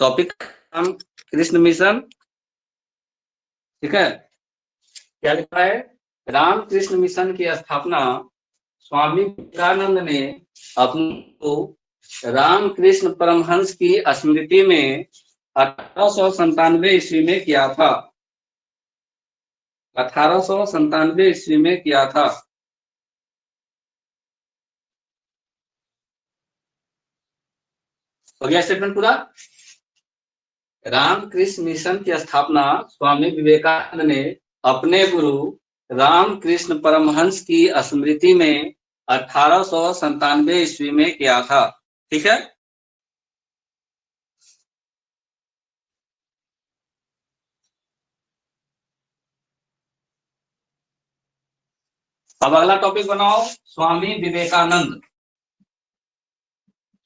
Topic Ram Krishna mission, ठीक है। क्या लिखा है? रामकृष्ण मिशन की स्थापना स्वामी विवेकानंद ने अपने को रामकृष्ण परमहंस की स्मृति में 1897 ईस्वी में किया था। 1897 ईस्वी में किया था। हो गया स्टेटमेंट पूरा। रामकृष्ण मिशन की स्थापना स्वामी विवेकानंद ने अपने गुरु रामकृष्ण परमहंस की स्मृति में 1897 ईस्वी में किया था। ठीक है। अब अगला टॉपिक बनाओ, स्वामी विवेकानंद।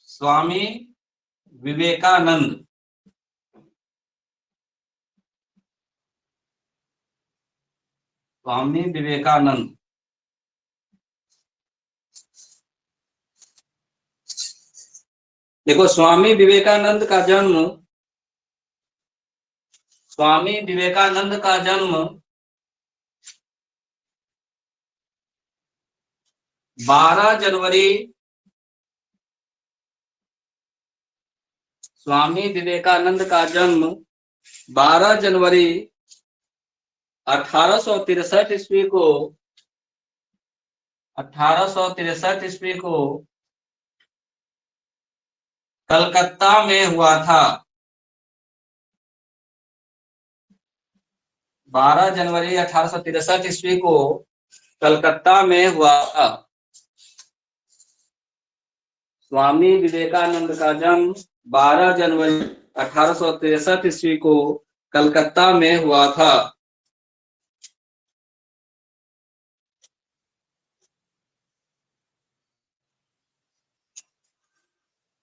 स्वामी विवेकानंद। स्वामी विवेकानंद। देखो, स्वामी विवेकानंद का जन्म 12 जनवरी स्वामी विवेकानंद का जन्म 12 जनवरी 1863 ईस्वी को 1863 ईस्वी को कलकत्ता में हुआ था। 12 जनवरी 1863 ईस्वी को कलकत्ता में हुआ था। स्वामी विवेकानंद का जन्म 12 जनवरी 1863 ईस्वी को कलकत्ता में हुआ था।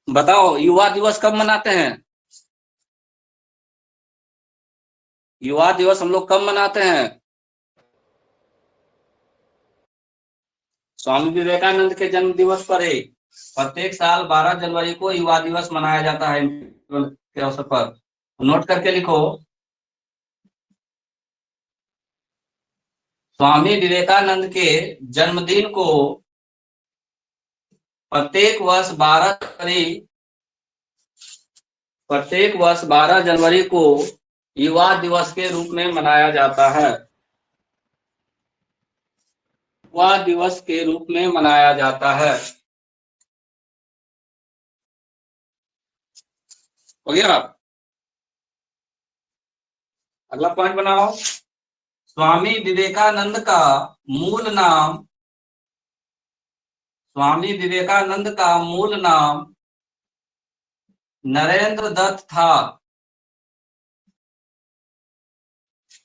बताओ, युवा दिवस कब मनाते हैं? युवा दिवस हम लोग कब मनाते हैं? स्वामी विवेकानंद के जन्म दिवस पर ही प्रत्येक साल 12 जनवरी को युवा दिवस मनाया जाता है के अवसर पर। नोट करके लिखो, स्वामी विवेकानंद के जन्मदिन को प्रत्येक वर्ष 12 जनवरी को युवा दिवस के रूप में मनाया जाता है। युवा दिवस के रूप में मनाया जाता है। हो गया। अगला पॉइंट बनाओ, स्वामी विवेकानंद का मूल नाम नरेंद्र दत्त था।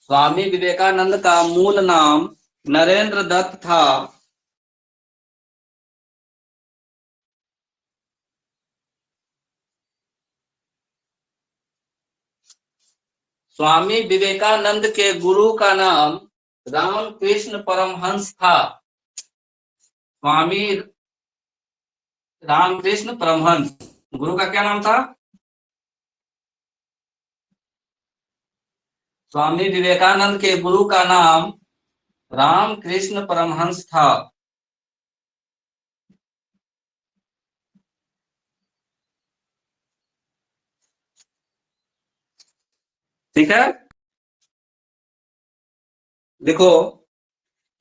स्वामी विवेकानंद का मूल नाम नरेंद्र दत्त था। स्वामी विवेकानंद के गुरु का नाम रामकृष्ण परमहंस था। स्वामी रामकृष्ण परमहंस, गुरु का क्या नाम था? स्वामी विवेकानंद के गुरु का नाम रामकृष्ण परमहंस था। ठीक है। देखो,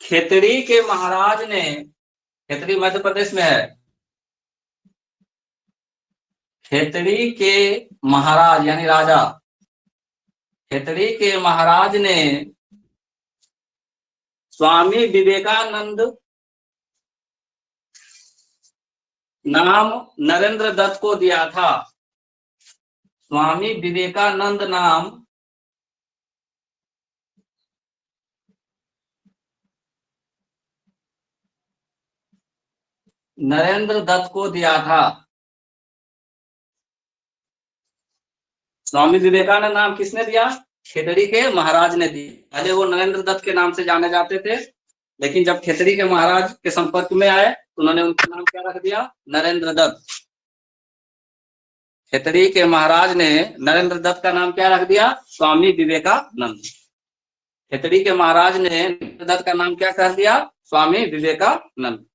खेतड़ी के महाराज ने, खेतड़ी मध्य प्रदेश में है, खेतड़ी के महाराज यानी राजा, खेतड़ी के महाराज ने स्वामी विवेकानंद नाम नरेंद्र दत्त को दिया था। स्वामी विवेकानंद नाम नरेंद्र दत्त को दिया था। स्वामी विवेकानंद नाम किसने दिया? खेतड़ी के महाराज ने दिया। पहले वो नरेंद्र दत्त के नाम से जाने जाते थे, लेकिन जब खेतड़ी के महाराज के संपर्क में आए तो उन्होंने उनका नाम क्या रख दिया? नरेंद्र दत्त। खेतड़ी के महाराज ने नरेंद्र दत्त का नाम क्या रख दिया? स्वामी विवेकानंद। खेतड़ी के महाराज ने नरेंद्र दत्त का नाम क्या कर दिया? स्वामी विवेकानंद।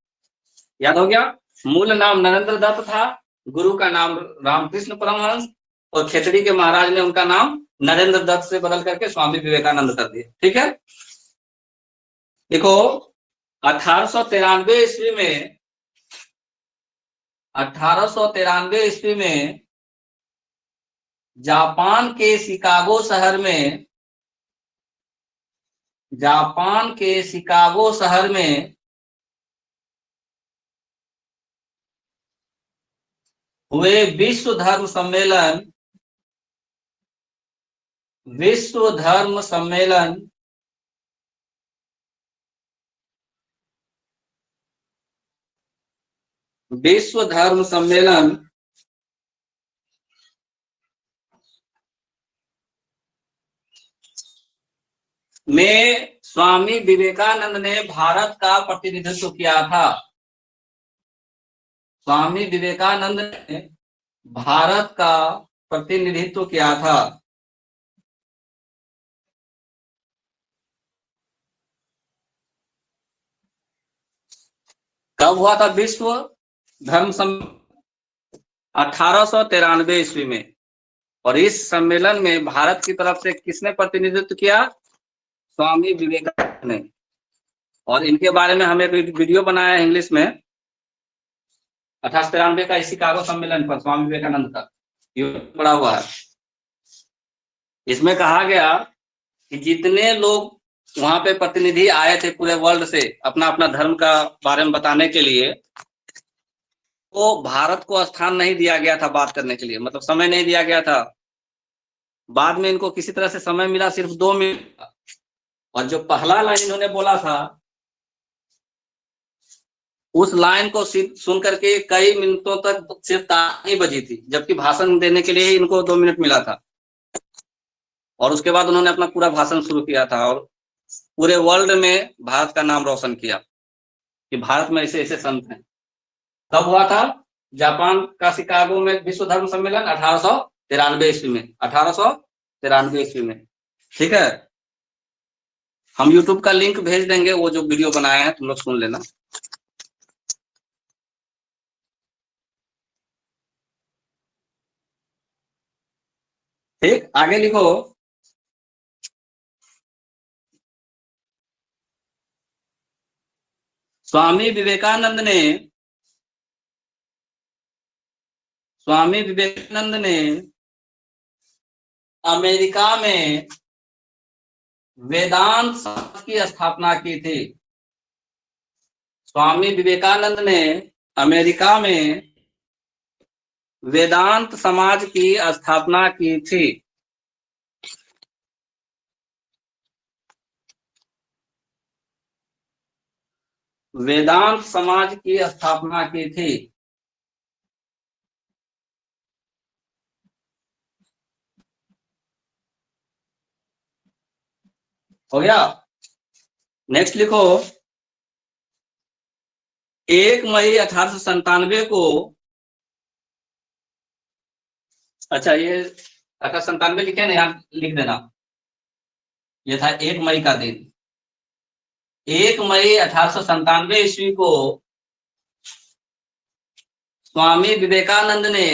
याद हो गया? मूल नाम नरेंद्र दत्त था, गुरु का नाम रामकृष्ण परमहंस, और खेतड़ी के महाराज ने उनका नाम नरेंद्र दत्त से बदल करके स्वामी विवेकानंद कर दिया। ठीक है, देखो 1893 ईस्वी में 1893 ईस्वी में जापान के शिकागो शहर में हुए विश्व धर्म सम्मेलन में स्वामी विवेकानंद ने भारत का प्रतिनिधित्व किया था। स्वामी विवेकानंद ने भारत का प्रतिनिधित्व किया था। कब हुआ था विश्व धर्म सम्मेलन? 1893 ईस्वी में। और इस सम्मेलन में भारत की तरफ से किसने प्रतिनिधित्व किया? स्वामी विवेकानंद ने। और इनके बारे में हम एक वीडियो बनाया है इंग्लिश में 1893 का शिकागो सम्मेलन पर स्वामी विवेकानंद का, ये पड़ा हुआ है। इसमें कहा गया कि जितने लोग वहां पे प्रतिनिधि आए थे पूरे वर्ल्ड से अपना अपना धर्म का बारे में बताने के लिए, तो भारत को स्थान नहीं दिया गया था बात करने के लिए, मतलब समय नहीं दिया गया था। बाद में इनको किसी तरह से समय मिला, सिर्फ 2 मिनट। और जो पहला लाइन इन्होंने बोला था, उस लाइन को सुन करके कई मिनटों तक सिर्फ ताली बजी थी, जबकि भाषण देने के लिए इनको 2 मिनट मिला था। और उसके बाद उन्होंने अपना पूरा भाषण शुरू किया था और पूरे वर्ल्ड में भारत का नाम रोशन किया कि भारत में ऐसे ऐसे संत हैं। कब हुआ था? जापान का शिकागो में विश्व धर्म सम्मेलन 1893 ईस्वी में। 1893 ईस्वी में। ठीक है, हम YouTube का लिंक भेज देंगे, वो जो वीडियो बनाए हैं तुम लोग सुन लेना। ठीक, आगे लिखो। स्वामी विवेकानंद ने अमेरिका में वेदांत समाज की स्थापना की थी। स्वामी विवेकानंद ने अमेरिका में वेदांत समाज की स्थापना की थी। वेदांत समाज की स्थापना की थी। हो गया? नेक्स्ट लिखो, 1 मई 1897 को, अच्छा ये 1897 लिखे ना, यहाँ लिख देना, ये था 1 मई का दिन। 1 मई 1897 ईस्वी को स्वामी विवेकानंद ने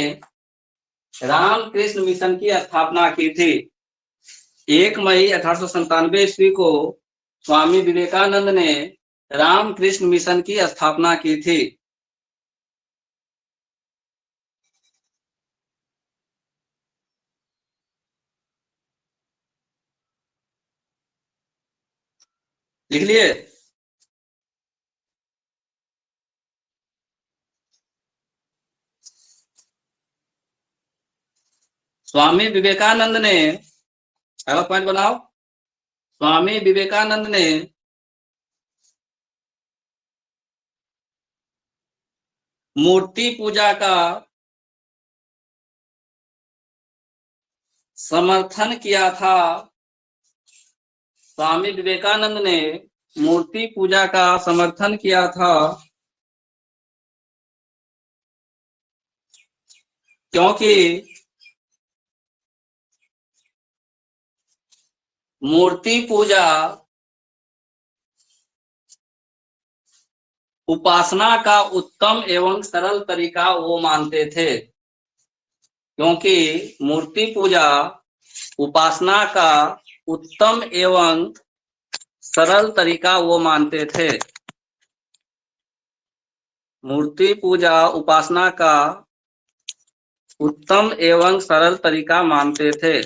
रामकृष्ण मिशन की स्थापना की थी। 1 मई 1897 ईस्वी को स्वामी विवेकानंद ने रामकृष्ण मिशन की स्थापना की थी। लिख लिए? स्वामी विवेकानंद ने, अगला पॉइंट बनाओ, स्वामी विवेकानंद ने मूर्ति पूजा का समर्थन किया था। स्वामी विवेकानंद ने मूर्ति पूजा का समर्थन किया था। क्योंकि मूर्ति पूजा उपासना का उत्तम एवं सरल तरीका वो मानते थे। क्योंकि मूर्ति पूजा उपासना का उत्तम एवं सरल तरीका वो मानते थे। मूर्ति पूजा उपासना का उत्तम एवं सरल तरीका मानते थे।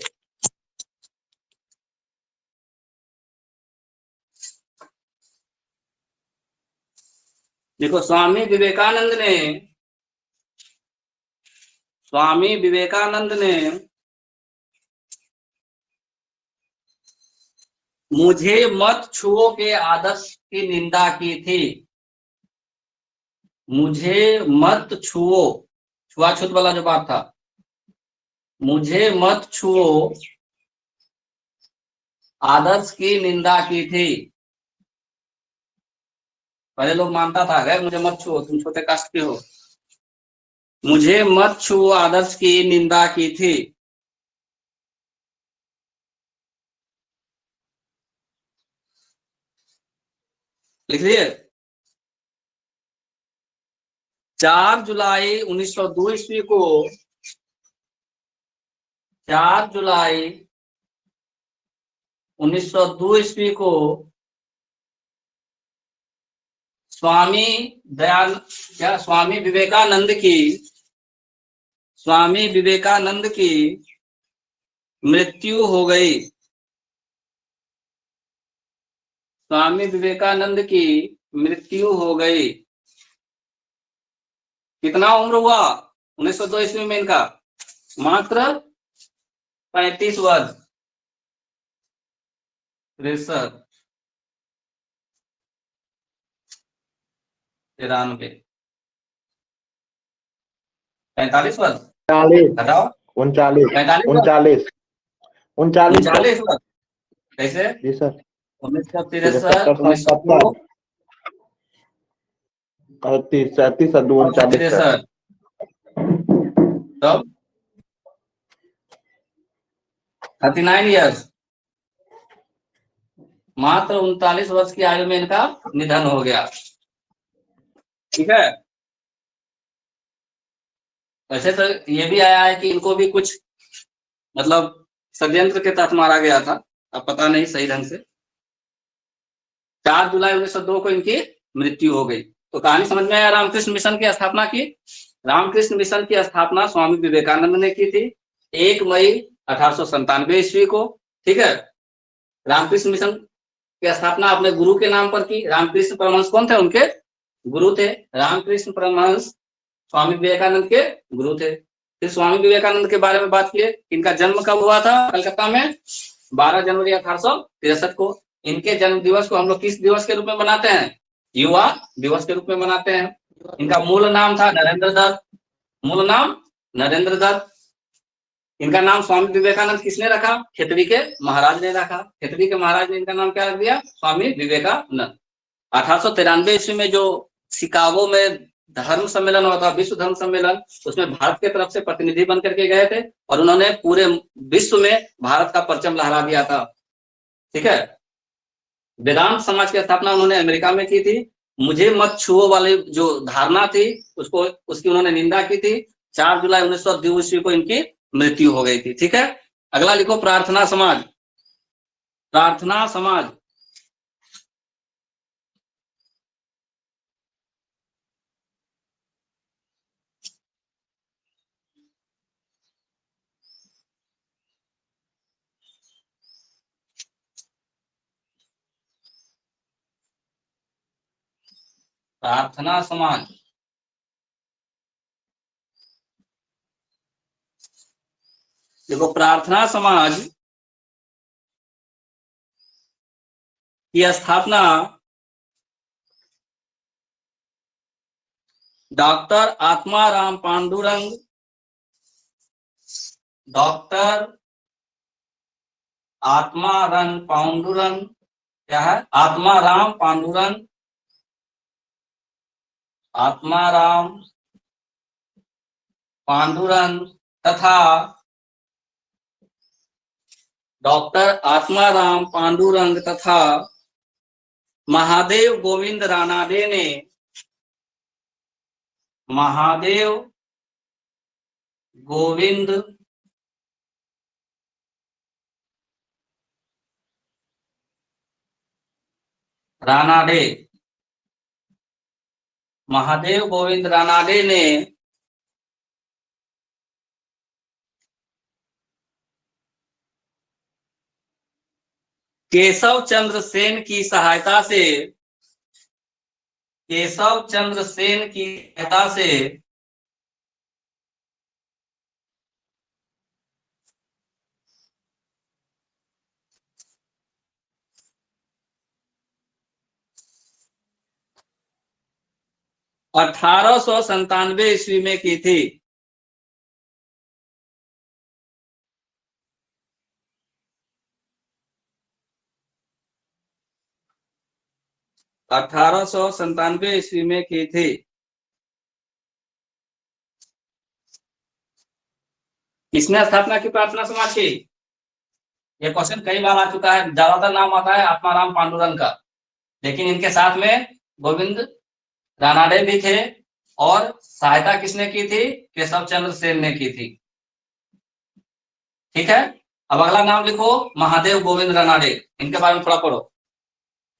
देखो, स्वामी विवेकानंद ने मुझे मत छुओ के आदर्श की निंदा की थी। मुझे मत छुओ, छुआछूत वाला जो बात था, मुझे मत छुओ आदर्श की निंदा की थी। पहले लोग मानता था अगर मुझे मत छुओ, तुम छोटे कास्ट के हो। मुझे मत छुओ आदर्श की निंदा की थी। लिख लिए। 4 जुलाई 1902 ईस्वी को 4 जुलाई 1902 ईस्वी को स्वामी विवेकानंद की मृत्यु हो गई। स्वामी विवेकानंद की मृत्यु हो गई। कितना उम्र हुआ 1902 ईस्वी में इनका? मात्र 35 वर्ष। 63, 93, 45 वर्ष 39, घटाओ 39, 45 वर्ष 39, 39 39 वर्ष। कैसे? जी सर। 1963, 1902, 38, 37 और 2 39 सर। तब 39 ईयर्स। मात्र 39 वर्ष की आयु में इनका निधन हो गया। ठीक है। वैसे तो ये भी आया है कि इनको भी कुछ मतलब षड्यंत्र के तहत मारा गया था, अब पता नहीं सही ढंग से। 4 जुलाई 1902 को इनकी मृत्यु हो गई। तो कहानी समझ में आया। रामकृष्ण मिशन की स्थापना की। रामकृष्ण मिशन की स्थापना स्वामी विवेकानंद ने की थी 1 मई 1897 ईस्वी को। ठीक है। रामकृष्ण मिशन की स्थापना अपने गुरु के नाम पर की। रामकृष्ण परमहंस कौन थे? उनके गुरु थे। रामकृष्ण परमहंस स्वामी विवेकानंद के गुरु थे। फिर स्वामी विवेकानंद के बारे में बात किए। इनका जन्म कब हुआ था? कलकत्ता में 12 जनवरी 1863 को। इनके जन्म दिवस को हम लोग किस दिवस के रूप में मनाते हैं? युवा दिवस के रूप में मनाते हैं। इनका मूल नाम था नरेंद्र दत्त। मूल नाम नरेंद्र दत्त। इनका नाम स्वामी विवेकानंद किसने रखा? खेतड़ी के महाराज ने रखा। खेतड़ी के महाराज ने इनका नाम क्या रख दिया? स्वामी विवेकानंद। 1893 ईस्वी में जो शिकागो में धर्म सम्मेलन हुआ था, विश्व धर्म सम्मेलन, उसमें भारत के तरफ से प्रतिनिधि बन करके गए थे और उन्होंने पूरे विश्व में भारत का परचम लहरा दिया था। ठीक है। वेदांत समाज की स्थापना उन्होंने अमेरिका में की थी। मुझे मत छुओ वाली जो धारणा थी उसकी उन्होंने निंदा की थी। 4 जुलाई 1902 ईस्वी को इनकी मृत्यु हो गई थी। ठीक है। अगला लिखो, प्रार्थना समाज। प्रार्थना समाज प्रार्थना समाज देखो, प्रार्थना समाज की स्थापना डॉक्टर आत्माराम पांडुरंग क्या है? आत्माराम पांडुरंग तथा डॉक्टर आत्माराम पांडुरंग तथा महादेव गोविंद रानाडे ने महादेव गोविंद रानाडे महादेव गोविंद रानाडे ने केशव चंद्र सेन की सहायता से केशव चंद्र सेन की सहायता से 1897 ईस्वी में की थी। अठारह सौ संतानवे ईस्वी में की थी। किसने स्थापना की प्रार्थना समाज की? ये क्वेश्चन कई बार आ चुका है। ज्यादातर नाम आता है आत्माराम पांडुरंग का, लेकिन इनके साथ में गोविंद रानाडे भी थे और सहायता किसने की थी? केशव चंद्र सेन ने की थी। ठीक है, अब अगला नाम लिखो महादेव गोविंद रानाडे। इनके बारे में थोड़ा पढ़ो।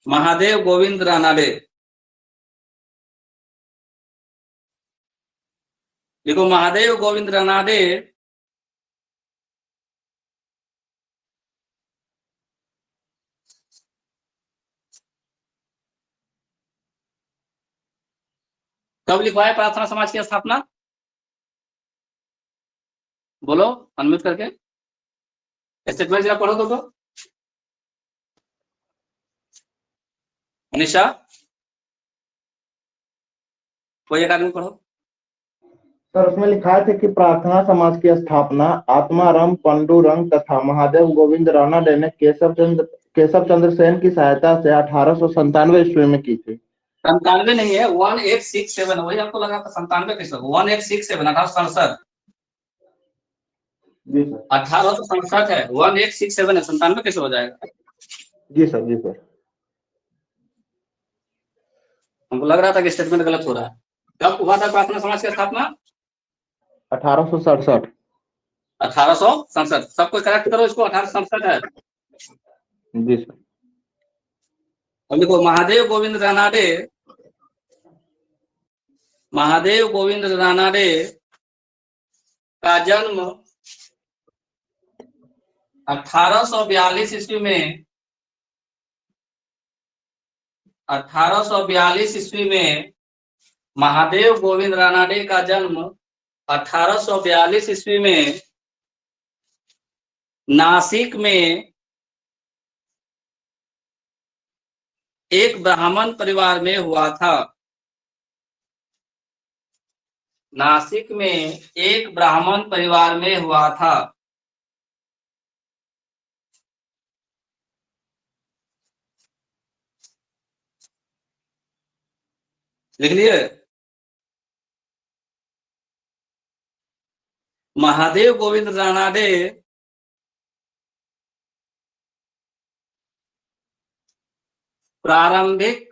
महादेव गोविंद रानाडे देखो, महादेव गोविंद रानाडे कब लिखवाए प्रार्थना समाज की स्थापना? बोलो अनम्यूट करके, स्टेटमेंट जरा पढ़ो तो। निशा, कोई एक आदमी पढ़ो। सर उसमें लिखा है कि प्रार्थना समाज की स्थापना आत्माराम पांडुरंग तथा महादेव गोविंद रानाडे ने केशव चंद्र सेन की सहायता से 1897 ईस्वी में की थी। 97 नहीं है, 1867। वही आपको लगा था 97 कैसे? 1867, 1867। जी सर। 1867 है, 1867 है, 97 कैसे हो जाएगा? जी सर, जी सर। हमको लग रहा था कि स्टेटमेंट गलत हो रहा है। कब हुआ था प्रार्थना समाज की स्थापना? 1867। 1867। सबको करेक्ट करो इसको, 1867 है। जी सर। अब देखो, महादेव गोविंद रानाडे का जन्म 1842 ईस्वी में 1842 ईस्वी में महादेव गोविंद रानाडे का जन्म 1842 ईस्वी में नासिक में एक ब्राह्मण परिवार में हुआ था। नासिक में एक ब्राह्मण परिवार में हुआ था। लिख लिए? महादेव गोविंद रानाडे प्रारंभिक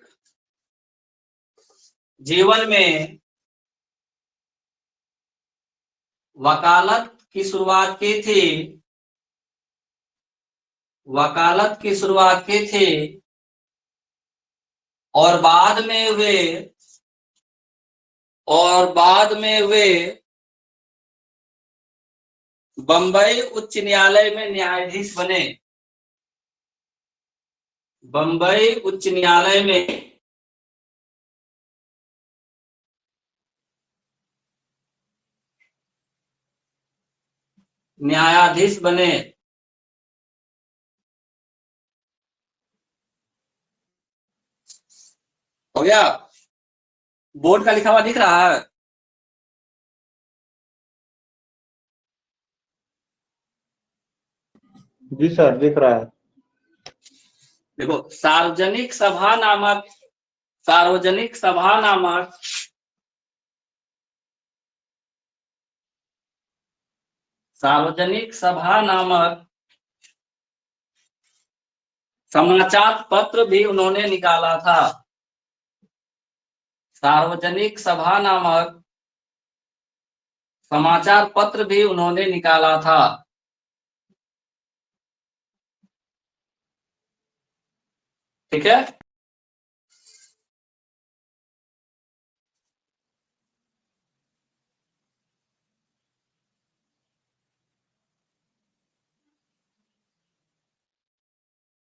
जीवन में वकालत की शुरुआत की थी और बाद में वे बंबई उच्च न्यायालय में न्यायाधीश बने। बंबई उच्च न्यायालय में न्यायाधीश बने। हो गया? बोर्ड का लिखा हुआ दिख रहा है? जी सर, दिख रहा है। देखो, सार्वजनिक सभा नामक सार्वजनिक सभा नामक समाचार पत्र भी उन्होंने निकाला था। सार्वजनिक सभा नामक समाचार पत्र भी उन्होंने निकाला था। ठीक है।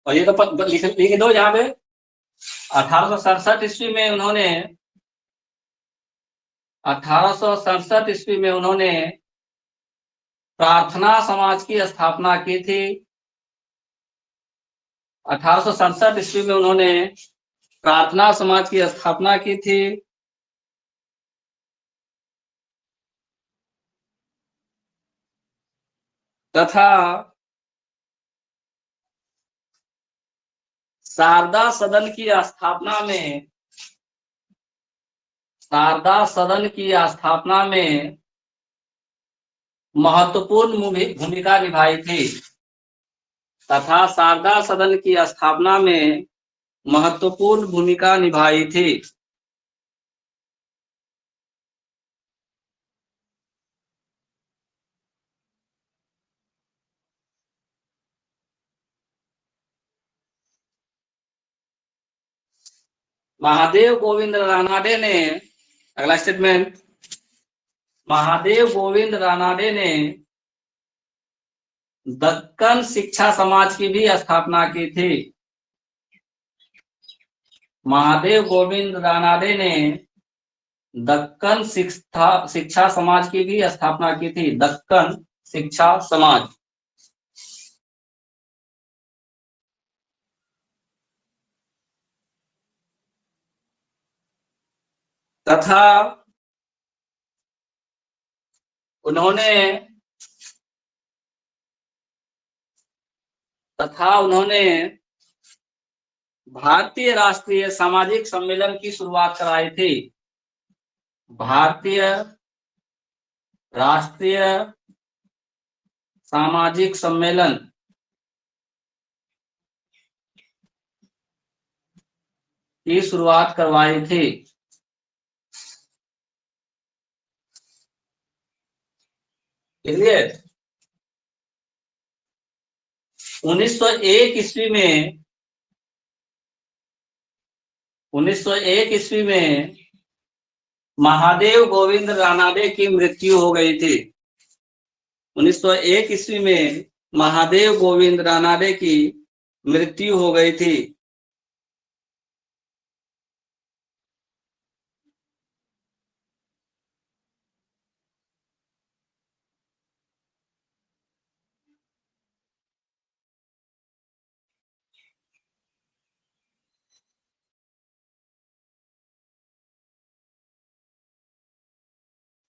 और ये तो लिख दो यहाँ पे 1867 ईस्वी में उन्होंने 1867 ईस्वी में उन्होंने प्रार्थना समाज की स्थापना की थी। 1867 ईस्वी में उन्होंने प्रार्थना समाज की स्थापना की थी। तथा शारदा सदन की स्थापना में महत्वपूर्ण भूमिका निभाई थी। तथा शारदा सदन की स्थापना में महत्वपूर्ण भूमिका निभाई थी। महादेव गोविंद रानाडे ने, अगला स्टेटमेंट, महादेव गोविंद रानाडे ने दक्कन शिक्षा समाज की भी स्थापना की थी। महादेव गोविंद रानाडे ने दक्कन शिक्षा समाज की भी स्थापना की थी। दक्कन शिक्षा समाज। तथा उन्होंने भारतीय राष्ट्रीय सामाजिक सम्मेलन की शुरुआत कराई थी। भारतीय राष्ट्रीय सामाजिक सम्मेलन की शुरुआत करवाई थी। इसलिए 1901 ईस्वी में महादेव गोविंद रानाडे की मृत्यु हो गई थी। 1901 ईस्वी में महादेव गोविंद रानाडे की मृत्यु हो गई थी।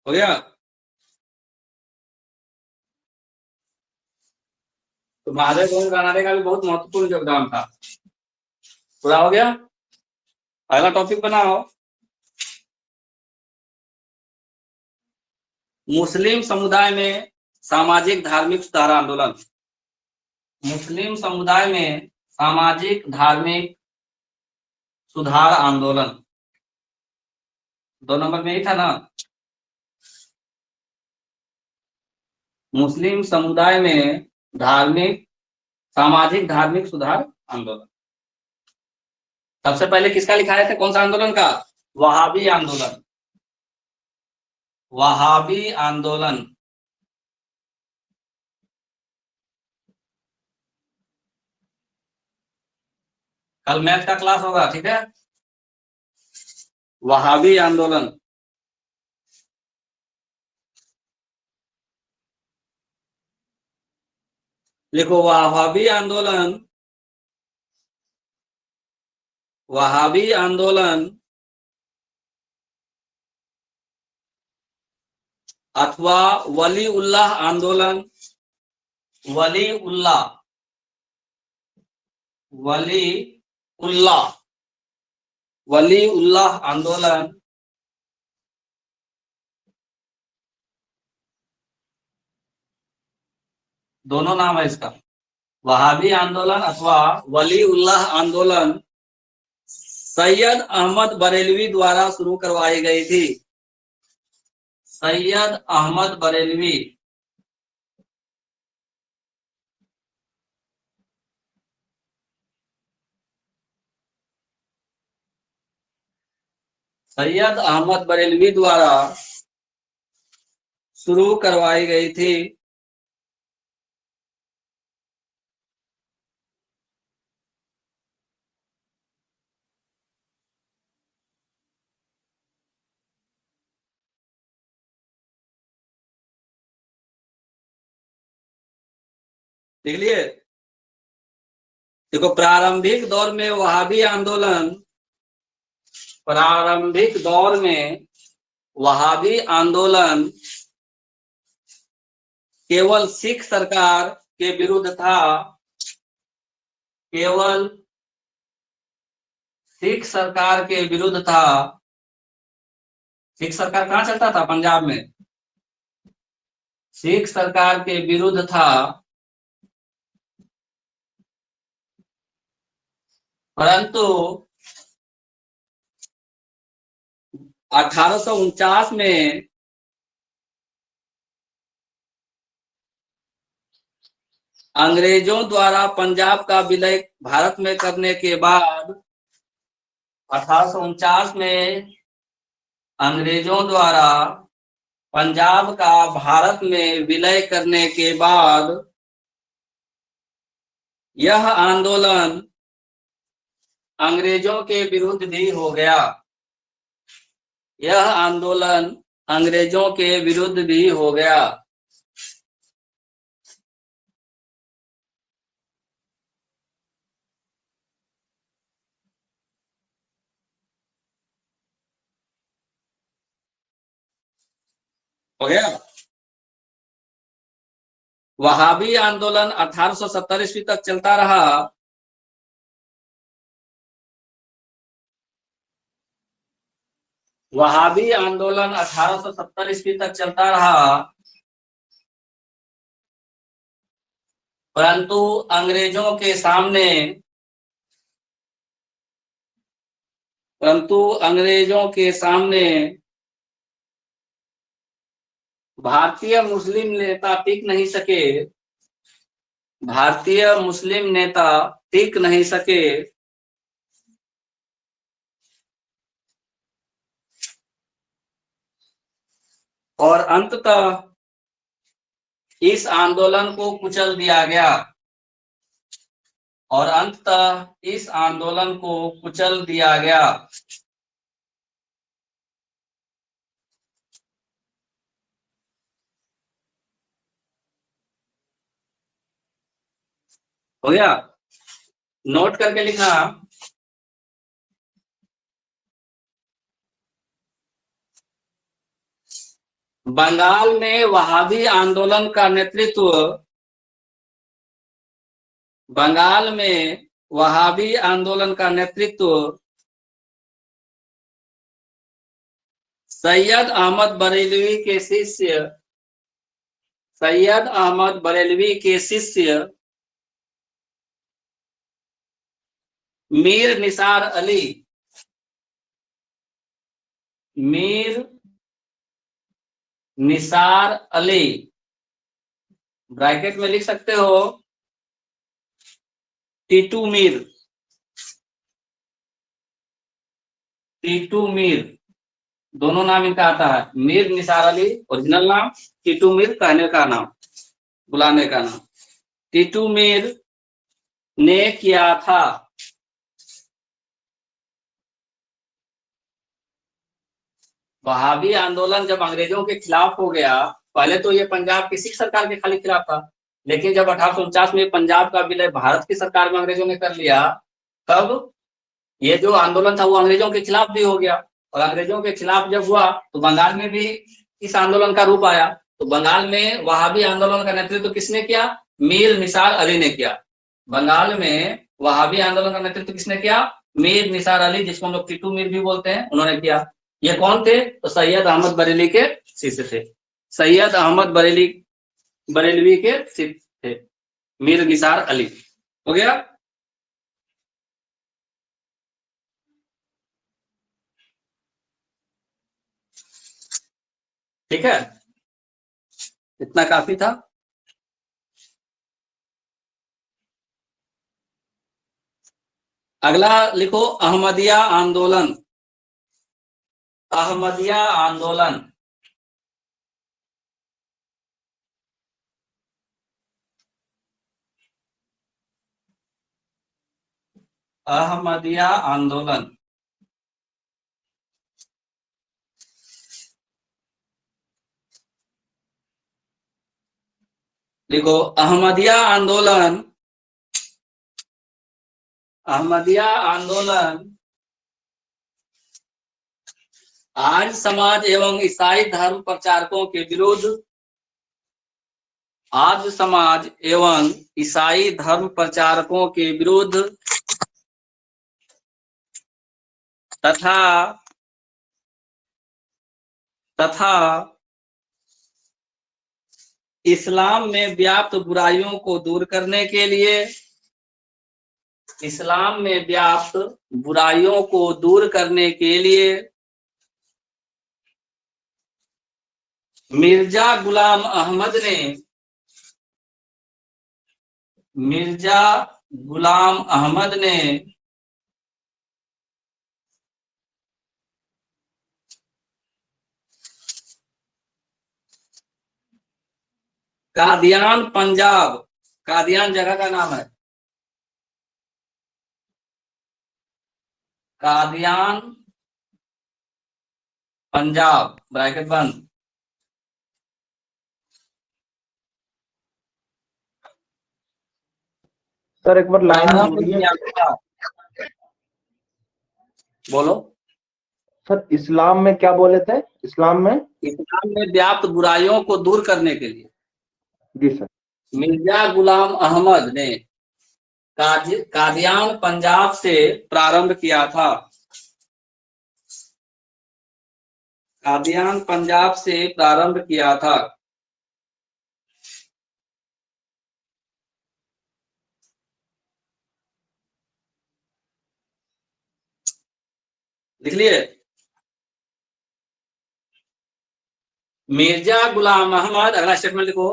हो गया। तो महादेव गोविंद रानाडे का भी बहुत महत्वपूर्ण योगदान था। पूरा हो गया। अगला टॉपिक बनाओ, मुस्लिम समुदाय में सामाजिक धार्मिक सुधार आंदोलन। मुस्लिम समुदाय में सामाजिक धार्मिक सुधार आंदोलन 2 नंबर में ही था ना। मुस्लिम समुदाय में सामाजिक धार्मिक सुधार आंदोलन। सबसे पहले किसका लिखाया था, कौन सा आंदोलन का? वहाबी आंदोलन। वहाबी आंदोलन। कल मैथ का क्लास होगा, ठीक है। वहाबी आंदोलन। लिखो वहाबी आंदोलन। वहाबी आंदोलन अथवा वली उल्लाह आंदोलन। वली उल्लाह आंदोलन दोनों नाम है इसका। वहाबी आंदोलन अथवा वली उल्लाह आंदोलन सैयद अहमद बरेलवी द्वारा शुरू करवाई गई थी। सैयद अहमद बरेलवी सैयद अहमद बरेलवी द्वारा शुरू करवाई गई थी। देख लिए, देखो प्रारंभिक दौर में वहाबी आंदोलन, प्रारंभिक दौर में वहाबी आंदोलन केवल सिख सरकार के विरुद्ध था। केवल सिख सरकार के विरुद्ध था। सिख सरकार कहां चलता था? पंजाब में। सिख सरकार के विरुद्ध था, परंतु 1849 में अंग्रेजों द्वारा पंजाब का विलय भारत में करने के बाद, 1849 में अंग्रेजों द्वारा पंजाब का भारत में विलय करने के बाद यह आंदोलन अंग्रेजों के विरुद्ध भी हो गया। यह आंदोलन अंग्रेजों के विरुद्ध भी हो गया। हो गया। वहाबी आंदोलन 1870 ईस्वी तक चलता रहा। वहाबी आंदोलन 1870 ईस्वी तक चलता रहा, परंतु अंग्रेजों के सामने भारतीय मुस्लिम नेता टिक नहीं सके। भारतीय मुस्लिम नेता टिक नहीं सके। और अंततः इस आंदोलन को कुचल दिया गया। और अंततः इस आंदोलन को कुचल दिया गया। हो गया? नोट करके लिखा। बंगाल में वहाबी आंदोलन का नेतृत्व, बंगाल में वहाबी आंदोलन का नेतृत्व सैयद अहमद बरेलवी के शिष्य, सैयद अहमद बरेलवी के शिष्य मीर निसार अली, मीर निसार अली, ब्रैकेट में लिख सकते हो टीटू मीर, टीटू मीर, दोनों नाम इनका आता है। मीर निसार अली ओरिजिनल नाम, टीटू मीर कहने का नाम, बुलाने का नाम। टीटू मीर ने किया था वहाबी आंदोलन। जब अंग्रेजों के खिलाफ हो गया, पहले तो ये पंजाब की सिख सरकार के खाली खिलाफ था, लेकिन जब 1849 में पंजाब का विलय भारत की सरकार में अंग्रेजों ने कर लिया, तब ये जो आंदोलन था वो अंग्रेजों के खिलाफ भी हो गया। और अंग्रेजों के खिलाफ जब हुआ तो बंगाल में भी इस आंदोलन का रूप आया। तो बंगाल में वहाबी आंदोलन का नेतृत्व किसने किया? मीर निसार अली ने किया। बंगाल में वहाबी आंदोलन का नेतृत्व किसने किया? मीर निसार अली, जिसको हम लोग टीटू मीर भी बोलते हैं, उन्होंने किया। ये कौन थे? तो सैयद अहमद बरेली के शिष्य थे। सैयद अहमद बरेलवी के शिष्य थे। मीर निसार अली। हो गया। ठीक है, इतना काफी था। अगला लिखो अहमदिया आंदोलन। अहमदिया आंदोलन। अहमदिया आंदोलन। देखो अहमदिया आंदोलन, अहमदिया आंदोलन आर्य समाज एवं ईसाई धर्म प्रचारकों के विरुद्ध, आर्य समाज एवं ईसाई धर्म प्रचारकों के विरुद्ध तथा इस्लाम में व्याप्त बुराइयों को दूर करने के लिए, इस्लाम में व्याप्त बुराइयों को दूर करने के लिए मिर्जा गुलाम अहमद ने, मिर्जा गुलाम अहमद ने कादियान पंजाब, कादियान जगह का नाम है, कादियान पंजाब ब्रैकेट बंद, सर एक बार लाइन प्रारंभ बोलिए। किया था। बोलो। सर इस्लाम में क्या बोले थे? इस्लाम में व्याप्त बुराइयों को दूर करने के लिए जी सर। मिर्जा गुलाम अहमद ने कादियान पंजाब से प्रारंभ किया था, कादियान पंजाब से प्रारंभ किया था। लिख लिए? मिर्जा गुलाम अहमद, अगला स्टेटमेंट लिखो,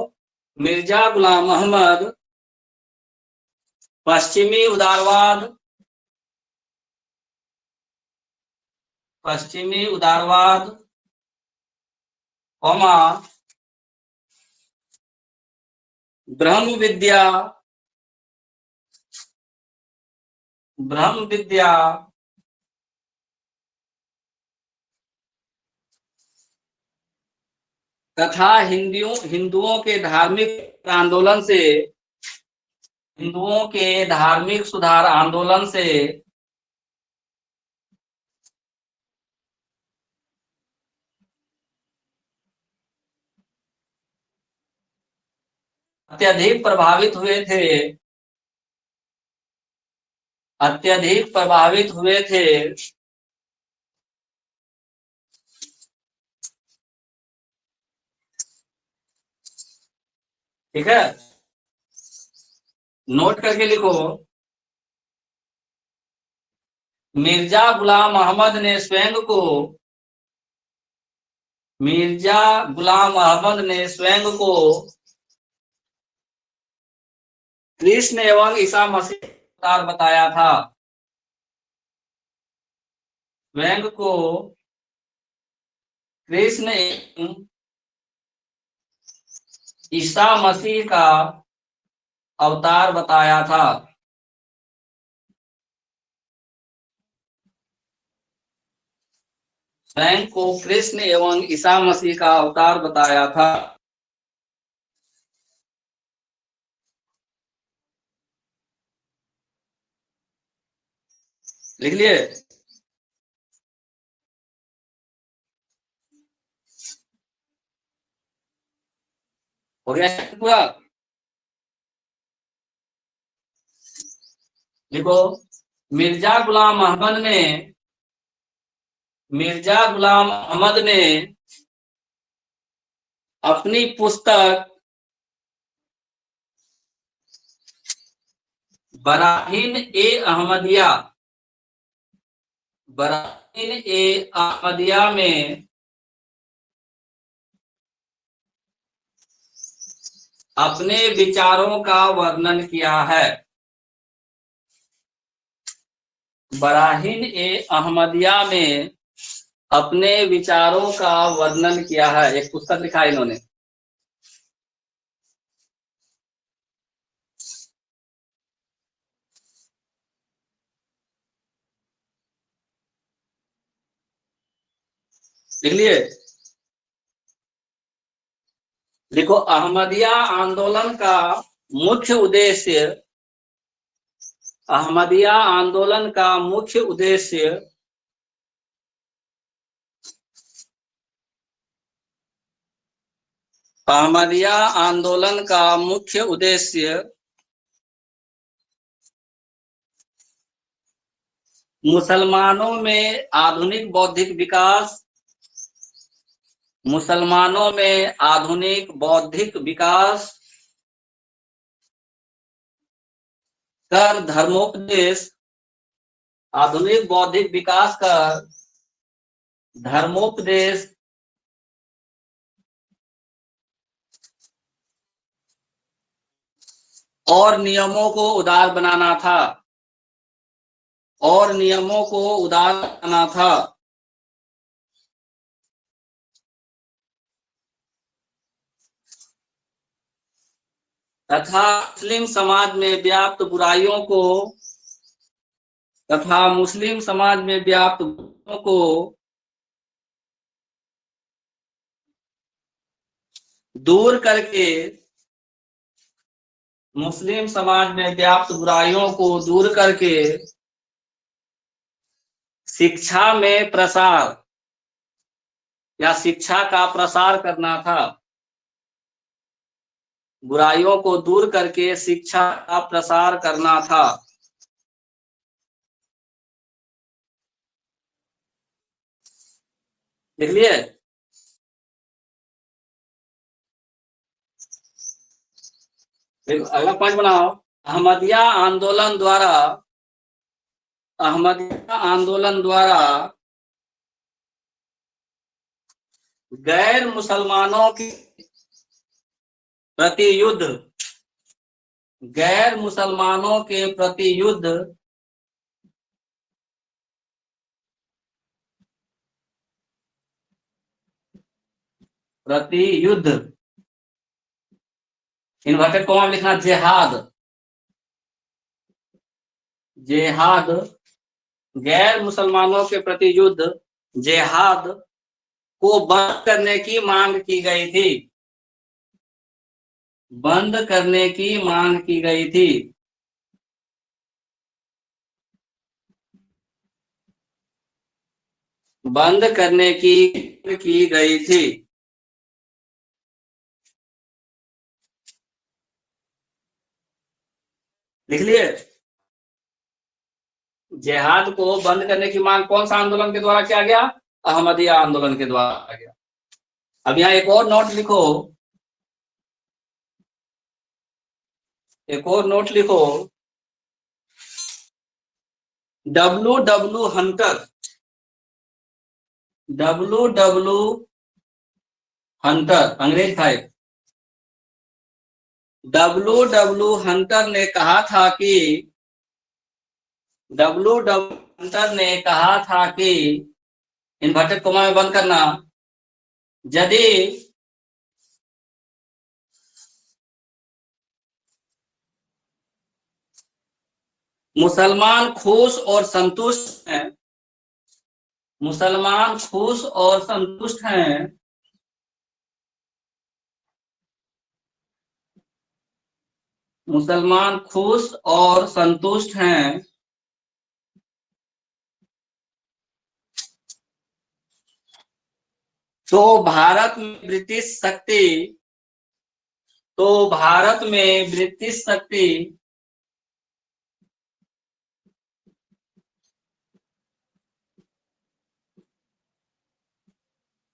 मिर्जा गुलाम अहमद पश्चिमी उदारवाद, पश्चिमी उदारवाद कौमा ब्रह्म विद्या, ब्रह्म विद्या तथा हिंदुओं के धार्मिक आंदोलन से, हिंदुओं के धार्मिक सुधार आंदोलन से अत्यधिक प्रभावित हुए थे, अत्यधिक प्रभावित हुए थे। ठीक है, नोट करके लिखो, मिर्जा गुलाम अहमद ने स्वयं को, मिर्जा गुलाम अहमद ने स्वयं को कृष्ण एवं ईसा मसीह अवतार बताया था, स्वयं को कृष्ण एवं ईसा मसीह का अवतार बताया था। स्वयं को कृष्ण एवं ईसा मसीह का अवतार बताया था। लिख लिए? हो गया पूरा? देखो मिर्जा गुलाम अहमद ने, मिर्जा गुलाम अहमद ने अपनी पुस्तक बराहीन ए अहमदिया, बराहीन ए अहमदिया में अपने विचारों का वर्णन किया है। बराहीन ए अहमदिया में अपने विचारों का वर्णन किया है। एक पुस्तक लिखा है इन्होंने। लिख लिए? देखो, अहमदिया आंदोलन का मुख्य उद्देश्य, अहमदिया आंदोलन का मुख्य उद्देश्य अहमदिया आंदोलन का मुख्य उद्देश्य मुसलमानों में आधुनिक बौद्धिक विकास, मुसलमानों में आधुनिक बौद्धिक विकास कर धर्मोपदेश, आधुनिक बौद्धिक विकास कर धर्मोपदेश और नियमों को उदार बनाना था, और नियमों को उदार बनाना था। तथा मुस्लिम समाज में व्याप्त बुराइयों को, तथा मुस्लिम समाज में व्याप्त बुराइयों को दूर करके, मुस्लिम समाज में व्याप्त बुराइयों को दूर करके शिक्षा में प्रसार या शिक्षा का प्रसार करना था। बुराइयों को दूर करके शिक्षा का प्रसार करना था। देख लिए? अगला पॉइंट बनाओ। अहमदिया आंदोलन द्वारा, अहमदिया आंदोलन द्वारा गैर मुसलमानों की प्रति युद्ध, गैर मुसलमानों के प्रति युद्ध इन्वर्टेड कॉमा में लिखना जिहाद, जिहाद, गैर मुसलमानों के प्रति युद्ध जिहाद को बंद करने की मांग की गई थी, बंद करने की मांग की गई थी। बंद करने की गई थी। लिख लिए? जिहाद को बंद करने की मांग कौन सा आंदोलन के द्वारा किया गया? अहमदिया आंदोलन के द्वारा किया गया। अब यहाँ एक और नोट लिखो, एक और नोट लिखो। W.W. Hunter, W.W. हंटर अंग्रेज था। W.W. हंटर ने कहा था कि, W.W. हंटर ने कहा था कि, इन्वर्टेड कोमा में बंद करना, यदि मुसलमान खुश और संतुष्ट हैं, मुसलमान खुश और संतुष्ट हैं, मुसलमान खुश और संतुष्ट हैं, तो भारत में ब्रिटिश शक्ति, तो भारत में ब्रिटिश शक्ति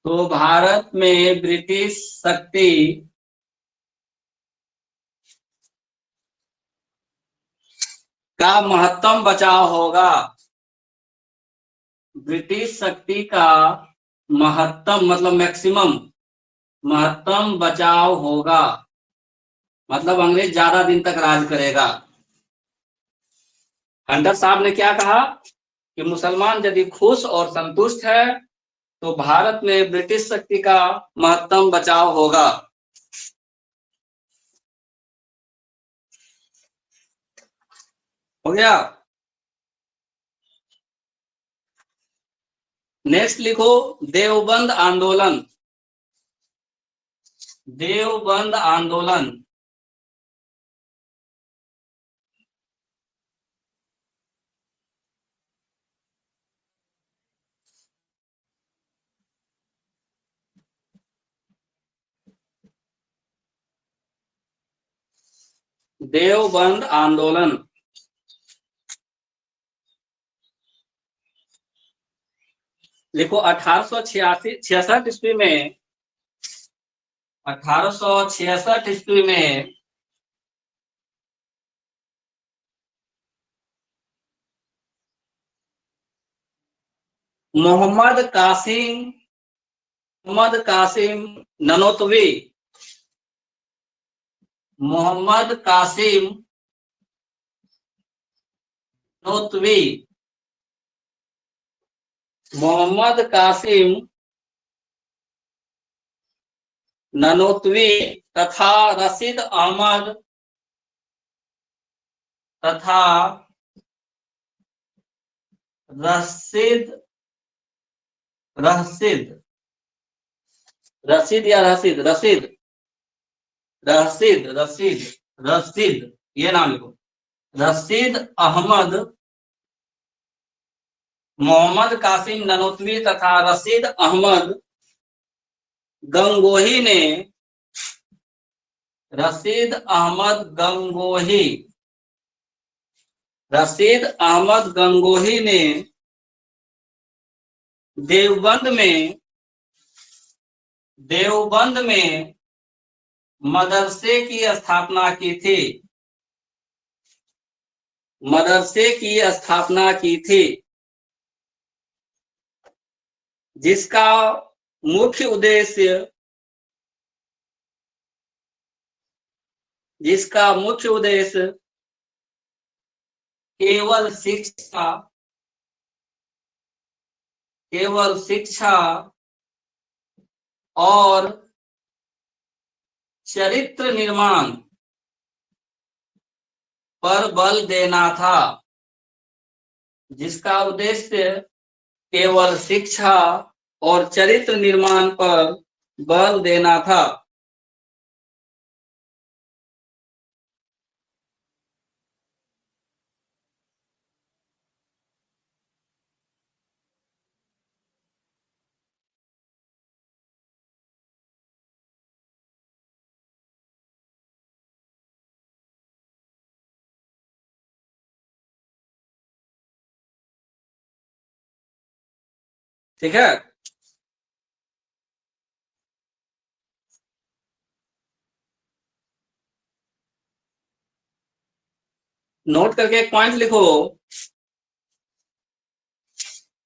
तो भारत में ब्रिटिश शक्ति का महत्तम बचाव होगा। ब्रिटिश शक्ति का महत्तम मतलब मैक्सिमम, महत्तम बचाव होगा, मतलब अंग्रेज ज्यादा दिन तक राज करेगा। हंटर साहब ने क्या कहा कि मुसलमान यदि खुश और संतुष्ट है तो भारत में ब्रिटिश शक्ति का महत्तम बचाव होगा। हो गया। नेक्स्ट लिखो देवबंद आंदोलन। देवबंद आंदोलन देवबंद आंदोलन देखो 1866 ईस्वी में, 1866 ईस्वी में मोहम्मद कासिम ननोतवी, मोहम्मद कासिम ननोतवी, मोहम्मद कासिम ननोतवी तथा रशीद अहमद तथा रशीद रशीद रशीद या रशीद रशीद रशीद रशीद रशीद ये नाम लिखो, रशीद अहमद, मोहम्मद कासिम ननोतवी तथा रशीद अहमद गंगोही ने, रशीद अहमद गंगोही, रशीद अहमद गंगोही ने देवबंद में मदरसे की स्थापना की थी, मदरसे की स्थापना की थी, जिसका मुख्य उद्देश्य केवल शिक्षा और चरित्र निर्माण पर बल देना था, जिसका उद्देश्य केवल शिक्षा और चरित्र निर्माण पर बल देना था। ठीक है, नोट करके एक पॉइंट लिखो।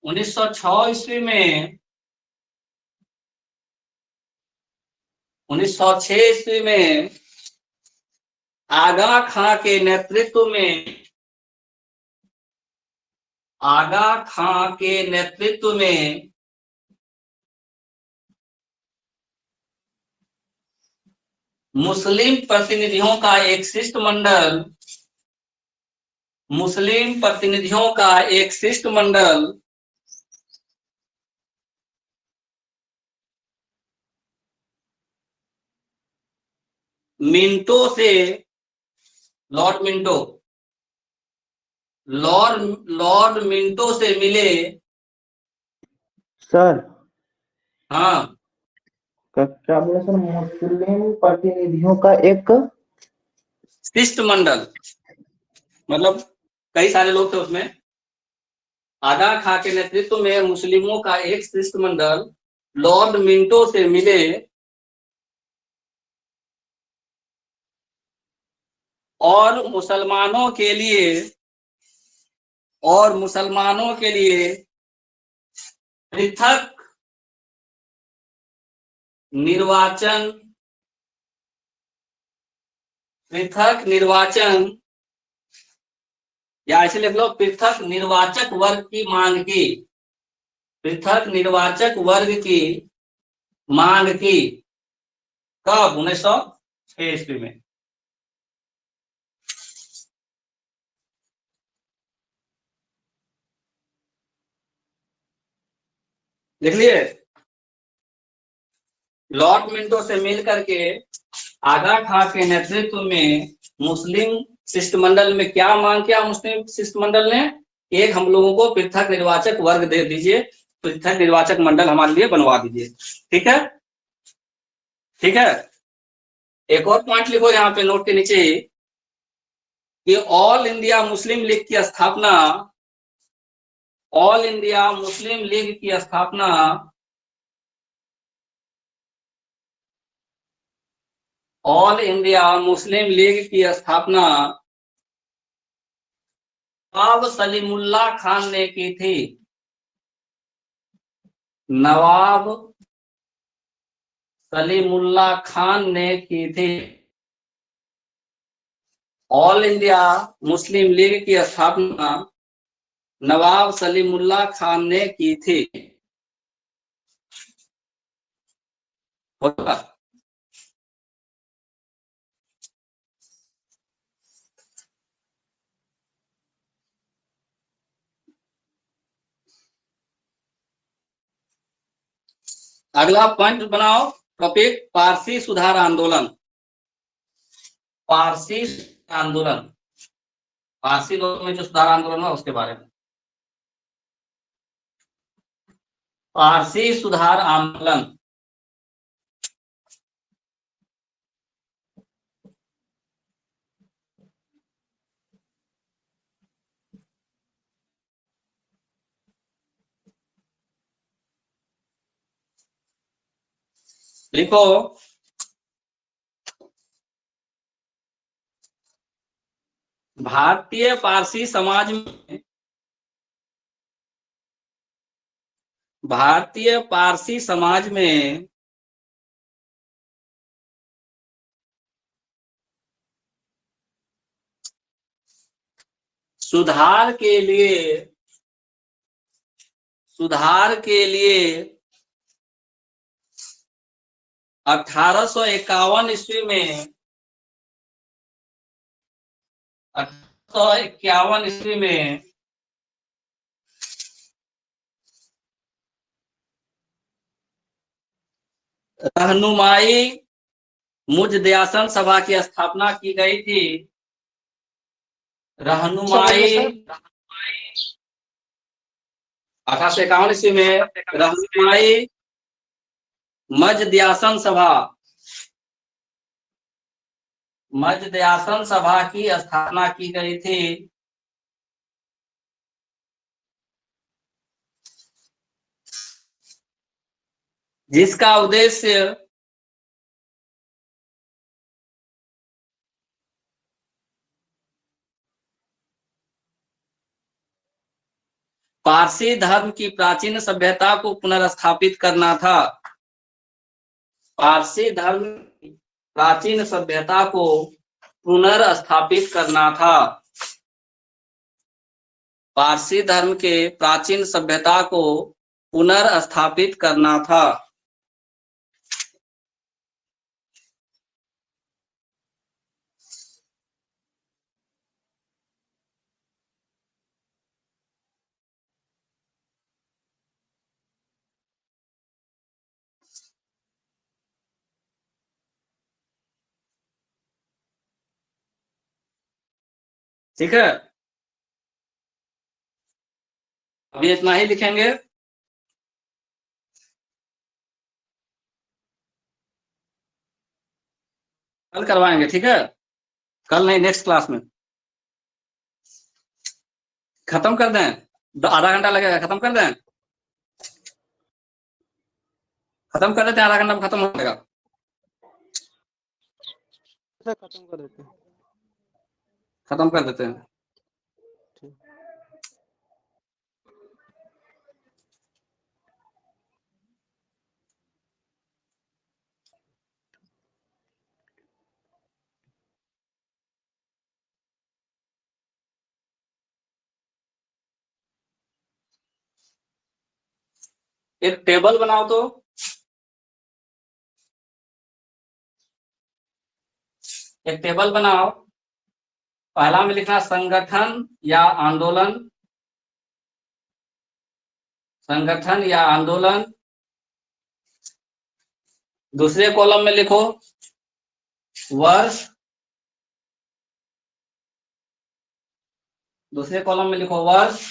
1906 ईस्वी में 1906 ईस्वी में आगा खां के नेतृत्व में, आगा खां के नेतृत्व में मुस्लिम प्रतिनिधियों का एक शिष्टमंडल, मुस्लिम प्रतिनिधियों का एक शिष्टमंडल मिंटो से, लॉर्ड मिंटो से मिले। सर हाँ, क्या बोले सर? मुस्लिम प्रतिनिधियों का एक शिष्टमंडल मतलब कई सारे लोग थे उसमें। आगा खां के नेतृत्व में मुस्लिमों का एक शिष्टमंडल लॉर्ड मिंटो से मिले और मुसलमानों के लिए और मुसलमानों के लिए पृथक निर्वाचन या ऐसे लिख लो, पृथक निर्वाचक वर्ग की मांग की, पृथक निर्वाचक वर्ग की मांग की। कब? 1906 ईस्वी में। लिख लिए? लॉर्ड मिंटो से मिल करके आगा खां के नेतृत्व में मुस्लिम शिष्टमंडल में क्या मांग किया? मुस्लिम शिष्टमंडल ने, एक हम लोगों को पृथक निर्वाचक वर्ग दे दीजिए, पृथक निर्वाचक मंडल हमारे लिए बनवा दीजिए। ठीक है, ठीक है। एक और पॉइंट लिखो यहाँ पे नोट के नीचे कि ऑल इंडिया मुस्लिम लीग की स्थापना, ऑल इंडिया मुस्लिम लीग की स्थापना ऑल इंडिया मुस्लिम लीग की स्थापना नवाब सलीमुल्लाह खान ने की थी। नवाब सलीमुल्लाह खान ने की थी। ऑल इंडिया मुस्लिम लीग की स्थापना नवाब सलीमुल्लाह खान ने की थी। होगा? अगला पॉइंट बनाओ, टॉपिक पारसी सुधार आंदोलन। पारसी आंदोलन, पारसी लोगों में जो सुधार आंदोलन हुआ उसके बारे में। पारसी सुधार आंदोलन, लिखो भारतीय पारसी समाज में, भारतीय पारसी समाज में सुधार के लिए 1851 ईस्वी में 1851 ईस्वी में रहनुमाई मुजदयासन सभा की स्थापना की गई थी। रहनुमाई 1851 ईस्वी में रहनुमाई मजदयासन सभा की स्थापना की गई थी। जिसका उद्देश्य पारसी धर्म की प्राचीन सभ्यता को पुनर्स्थापित करना था। पारसी धर्म की प्राचीन सभ्यता को पुनर्स्थापित करना था। पारसी धर्म के प्राचीन सभ्यता को पुनर्स्थापित करना था। ठीक है, अभी इतना ही लिखेंगे। कल करवाएंगे, ठीक है? कल नहीं, नेक्स्ट क्लास में खत्म कर दें। आधा घंटा लगेगा, खत्म कर दें। खत्म कर देते हैं, आधा घंटा में खत्म हो जाएगा। खत्म कर देते हैं। एक टेबल बनाओ तो। एक टेबल बनाओ। पहला में लिखना संगठन या आंदोलन, संगठन या आंदोलन। दूसरे कॉलम में लिखो वर्ष, दूसरे कॉलम में लिखो वर्ष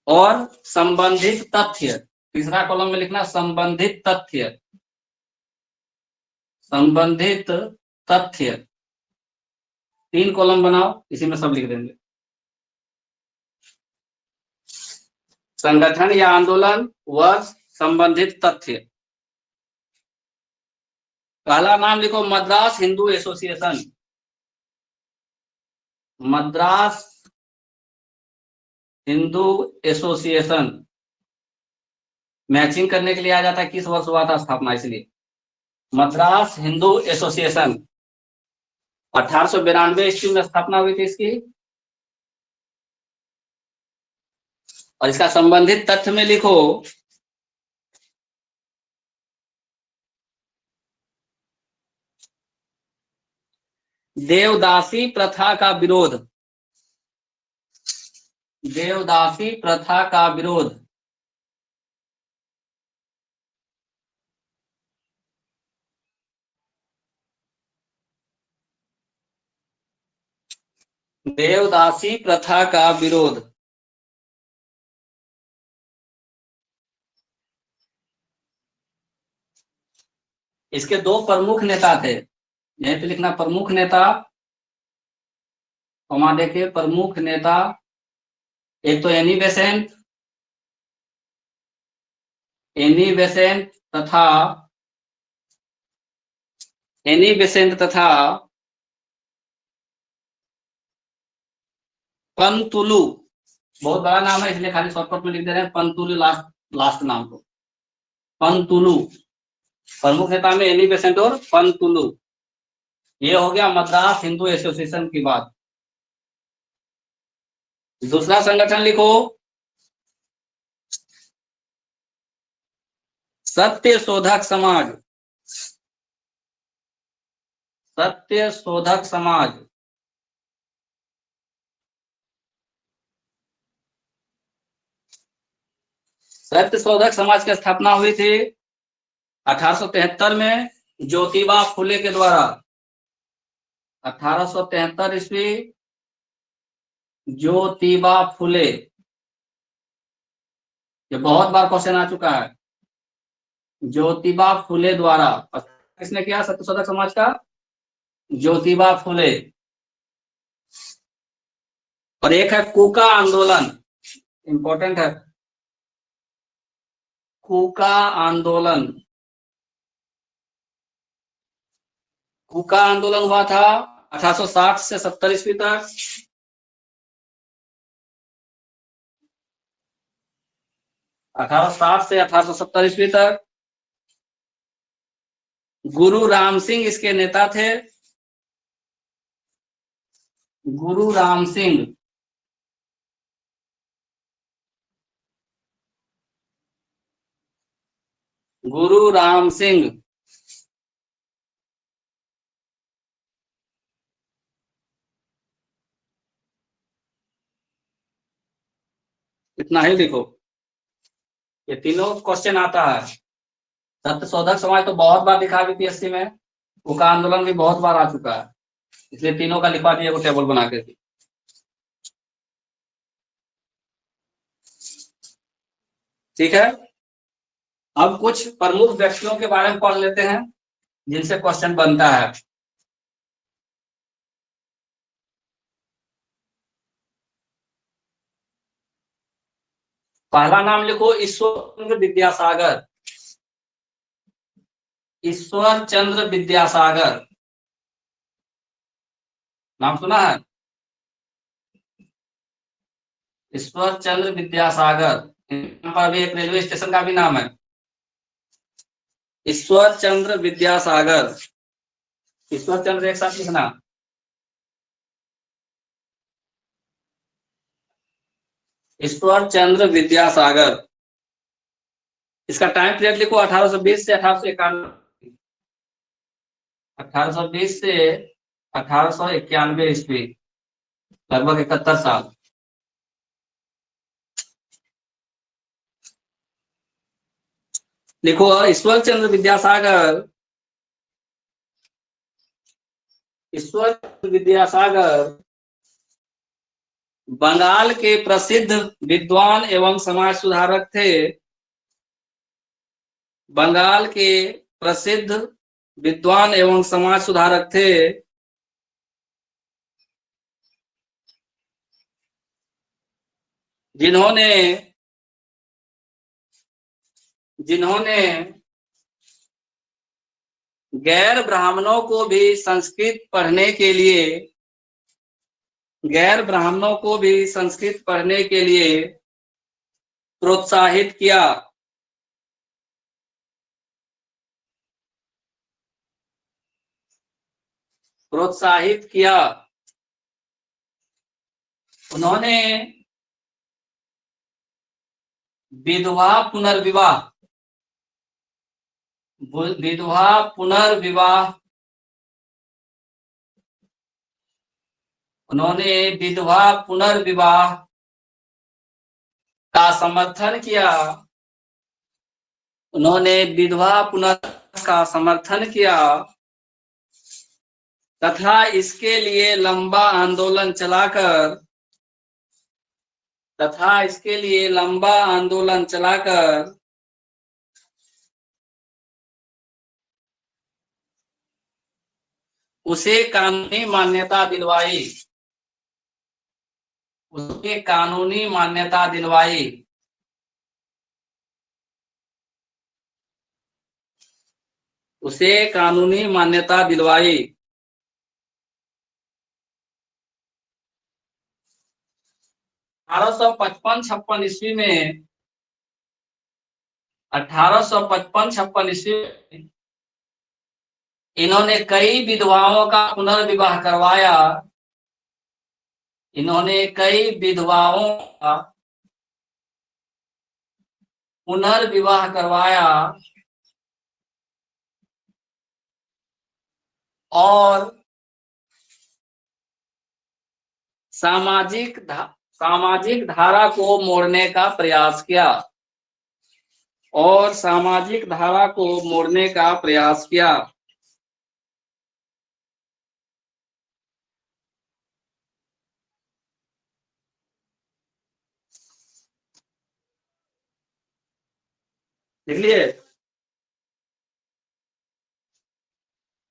और संबंधित तथ्य। तीसरा कॉलम में लिखना संबंधित तथ्य, संबंधित तथ्य। 3 कॉलम बनाओ, इसी में सब लिख देंगे। संगठन या आंदोलन, वर्ष, संबंधित तथ्य। पहला नाम लिखो Madras Hindu association, Madras Hindu association. Matching करने के लिए आ जाता है किस वर्ष हुआ था स्थापना, इसलिए मद्रास हिंदू एसोसिएशन 1892 ईस्वी में स्थापना हुई थी इसकी। और इसका संबंधित तथ्य में लिखो देवदासी प्रथा का विरोध, देवदासी प्रथा का विरोध। देवदासी प्रथा का विरोध। इसके 2 प्रमुख नेता थे, यहीं पे लिखना प्रमुख नेता। कमा देखिए प्रमुख नेता, एक तो एनी बेसेंट, एनी बेसेंट तथा एनी बेसेंट तथा पंतुलू। बहुत बड़ा नाम है इसलिए खाली शॉर्टकट में लिख दे रहे हैं पंतुलू, लास्ट नाम को पंतुलू। प्रमुख नेता में एनी बेसेंट और पंतुलू। ये हो गया मद्रास हिंदू एसोसिएशन की बात। दूसरा संगठन लिखो सत्य शोधक समाज, सत्य शोधक समाज। सत्य शोधक समाज की स्थापना हुई थी 1873 में ज्योतिबा फुले के द्वारा। 1873 ईस्वी, ज्योतिबा फुले। ये बहुत बार क्वेश्चन आ चुका है। ज्योतिबा फुले द्वारा किसने किया सत्यशोधक समाज का? ज्योतिबा फुले। और एक है कूका आंदोलन, इंपॉर्टेंट है, कूका आंदोलन। कूका आंदोलन हुआ था 1860 से 70 ईस्वी तक। 1860 से 1870 ईस्वी तक। गुरु राम सिंह इसके नेता थे, गुरु राम सिंह। गुरु राम सिंह। इतना ही लिखो, ये तीनों क्वेश्चन आता है। सत्यशोधक समाज तो बहुत बार दिखा बीपीएससी में, कूका आंदोलन भी बहुत बार आ चुका है, इसलिए तीनों का लिखवा दिया टेबल बना के। ठीक है, अब कुछ प्रमुख व्यक्तियों के बारे में पढ़ लेते हैं जिनसे क्वेश्चन बनता है। पहला नाम लिखो ईश्वर चंद्र विद्यासागर, ईश्वर चंद्र विद्यासागर। नाम सुना है? ईश्वर चंद्र विद्यासागर। यहाँ पर भी एक रेलवे स्टेशन का भी नाम है, ईश्वर चंद्र विद्यासागर। ईश्वर चंद्र एक साथ लिखना। ईश्वर चंद्र विद्यासागर। इसका टाइम पीरियड लिखो 1820 से 1891, 1820 से 1891 ईस्वी, लगभग 71 साल। लिखो ईश्वर चंद्र विद्यासागर। ईश्वर चंद्र विद्यासागर बंगाल के प्रसिद्ध विद्वान एवं समाज सुधारक थे। बंगाल के प्रसिद्ध विद्वान एवं समाज सुधारक थे, जिन्होंने गैर ब्राह्मणों को भी संस्कृत पढ़ने के लिए प्रोत्साहित किया। उन्होंने विधवा पुनर्विवाह का समर्थन किया। तथा इसके लिए लंबा आंदोलन चलाकर उसे कानूनी मान्यता दिलवाई। उसे कानूनी मान्यता दिलवाई। 1855-56 ईस्वी में 1855-56 ईस्वी में इन्होंने कई विधवाओं का पुनर्विवाह करवाया। और सामाजिक धारा को मोड़ने का प्रयास किया। लिख लिए?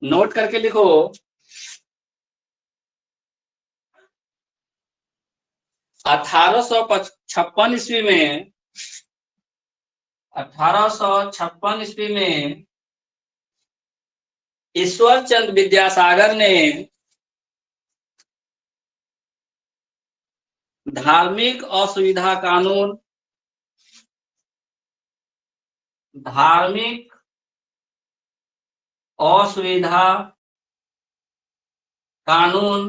नोट करके लिखो। 1856 ईस्वी में ईश्वर चंद्र विद्यासागर ने धार्मिक असुविधा कानून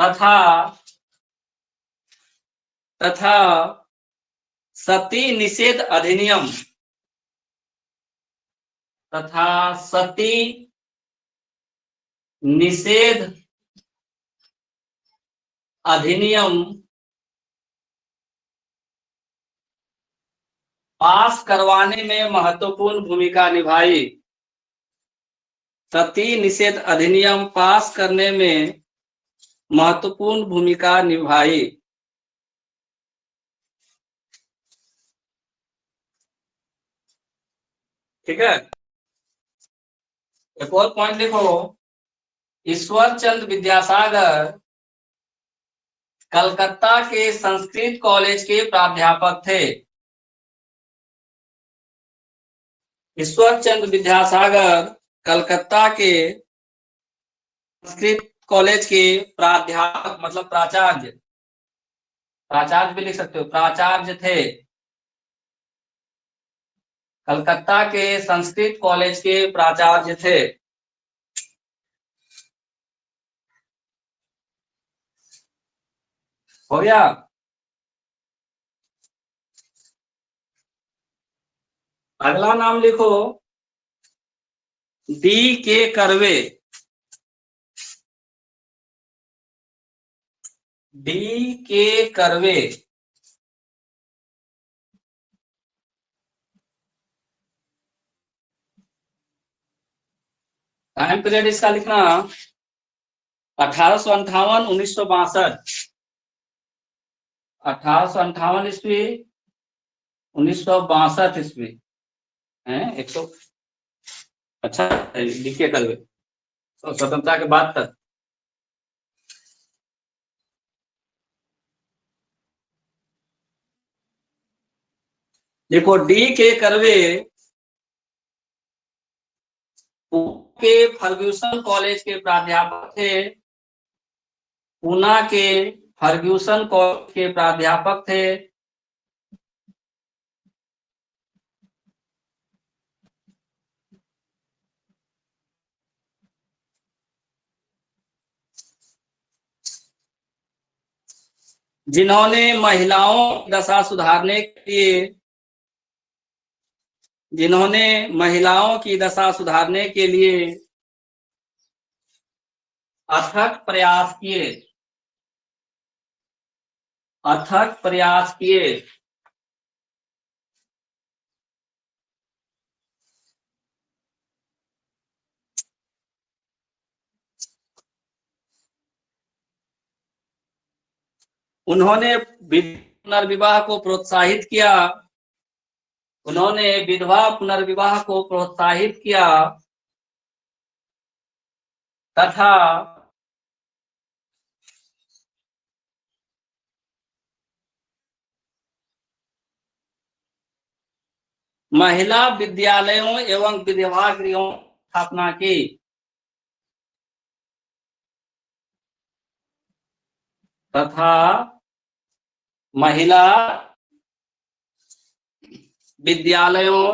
तथा सती निषेध अधिनियम पास करवाने में महत्वपूर्ण भूमिका निभाई। सती निषेध अधिनियम पास करने में महत्वपूर्ण भूमिका निभाई। ठीक है, एक और पॉइंट लिखो। ईश्वर चंद्र विद्यासागर कलकत्ता के संस्कृत कॉलेज के प्राध्यापक थे। ईश्वर चंद्र विद्यासागर कलकत्ता के संस्कृत कॉलेज के प्राध्यापक मतलब प्राचार्य भी लिख सकते हो, प्राचार्य थे। कलकत्ता के संस्कृत कॉलेज के प्राचार्य थे। हो गया? अगला नाम लिखो डी के कर्वे। डी के कर्वे। टाइम पीरियड इसका लिखना 1858 1962। 1858 ईस्वी 1962 ईस्वी है। 100 अच्छा डीके कर्वे तो स्वतंत्रता के बाद तक। देखो डी के कर्वे के फर्ग्यूसन कॉलेज के प्राध्यापक थे। पूना के फर्ग्यूसन कॉलेज के प्राध्यापक थे। जिन्होंने महिलाओं की दशा सुधारने के लिए अथक प्रयास किए। उन्होंने पुनर्विवाह को प्रोत्साहित किया। तथा महिला विद्यालयों एवं विधवा गृहों की स्थापना की। तथा महिला विद्यालयों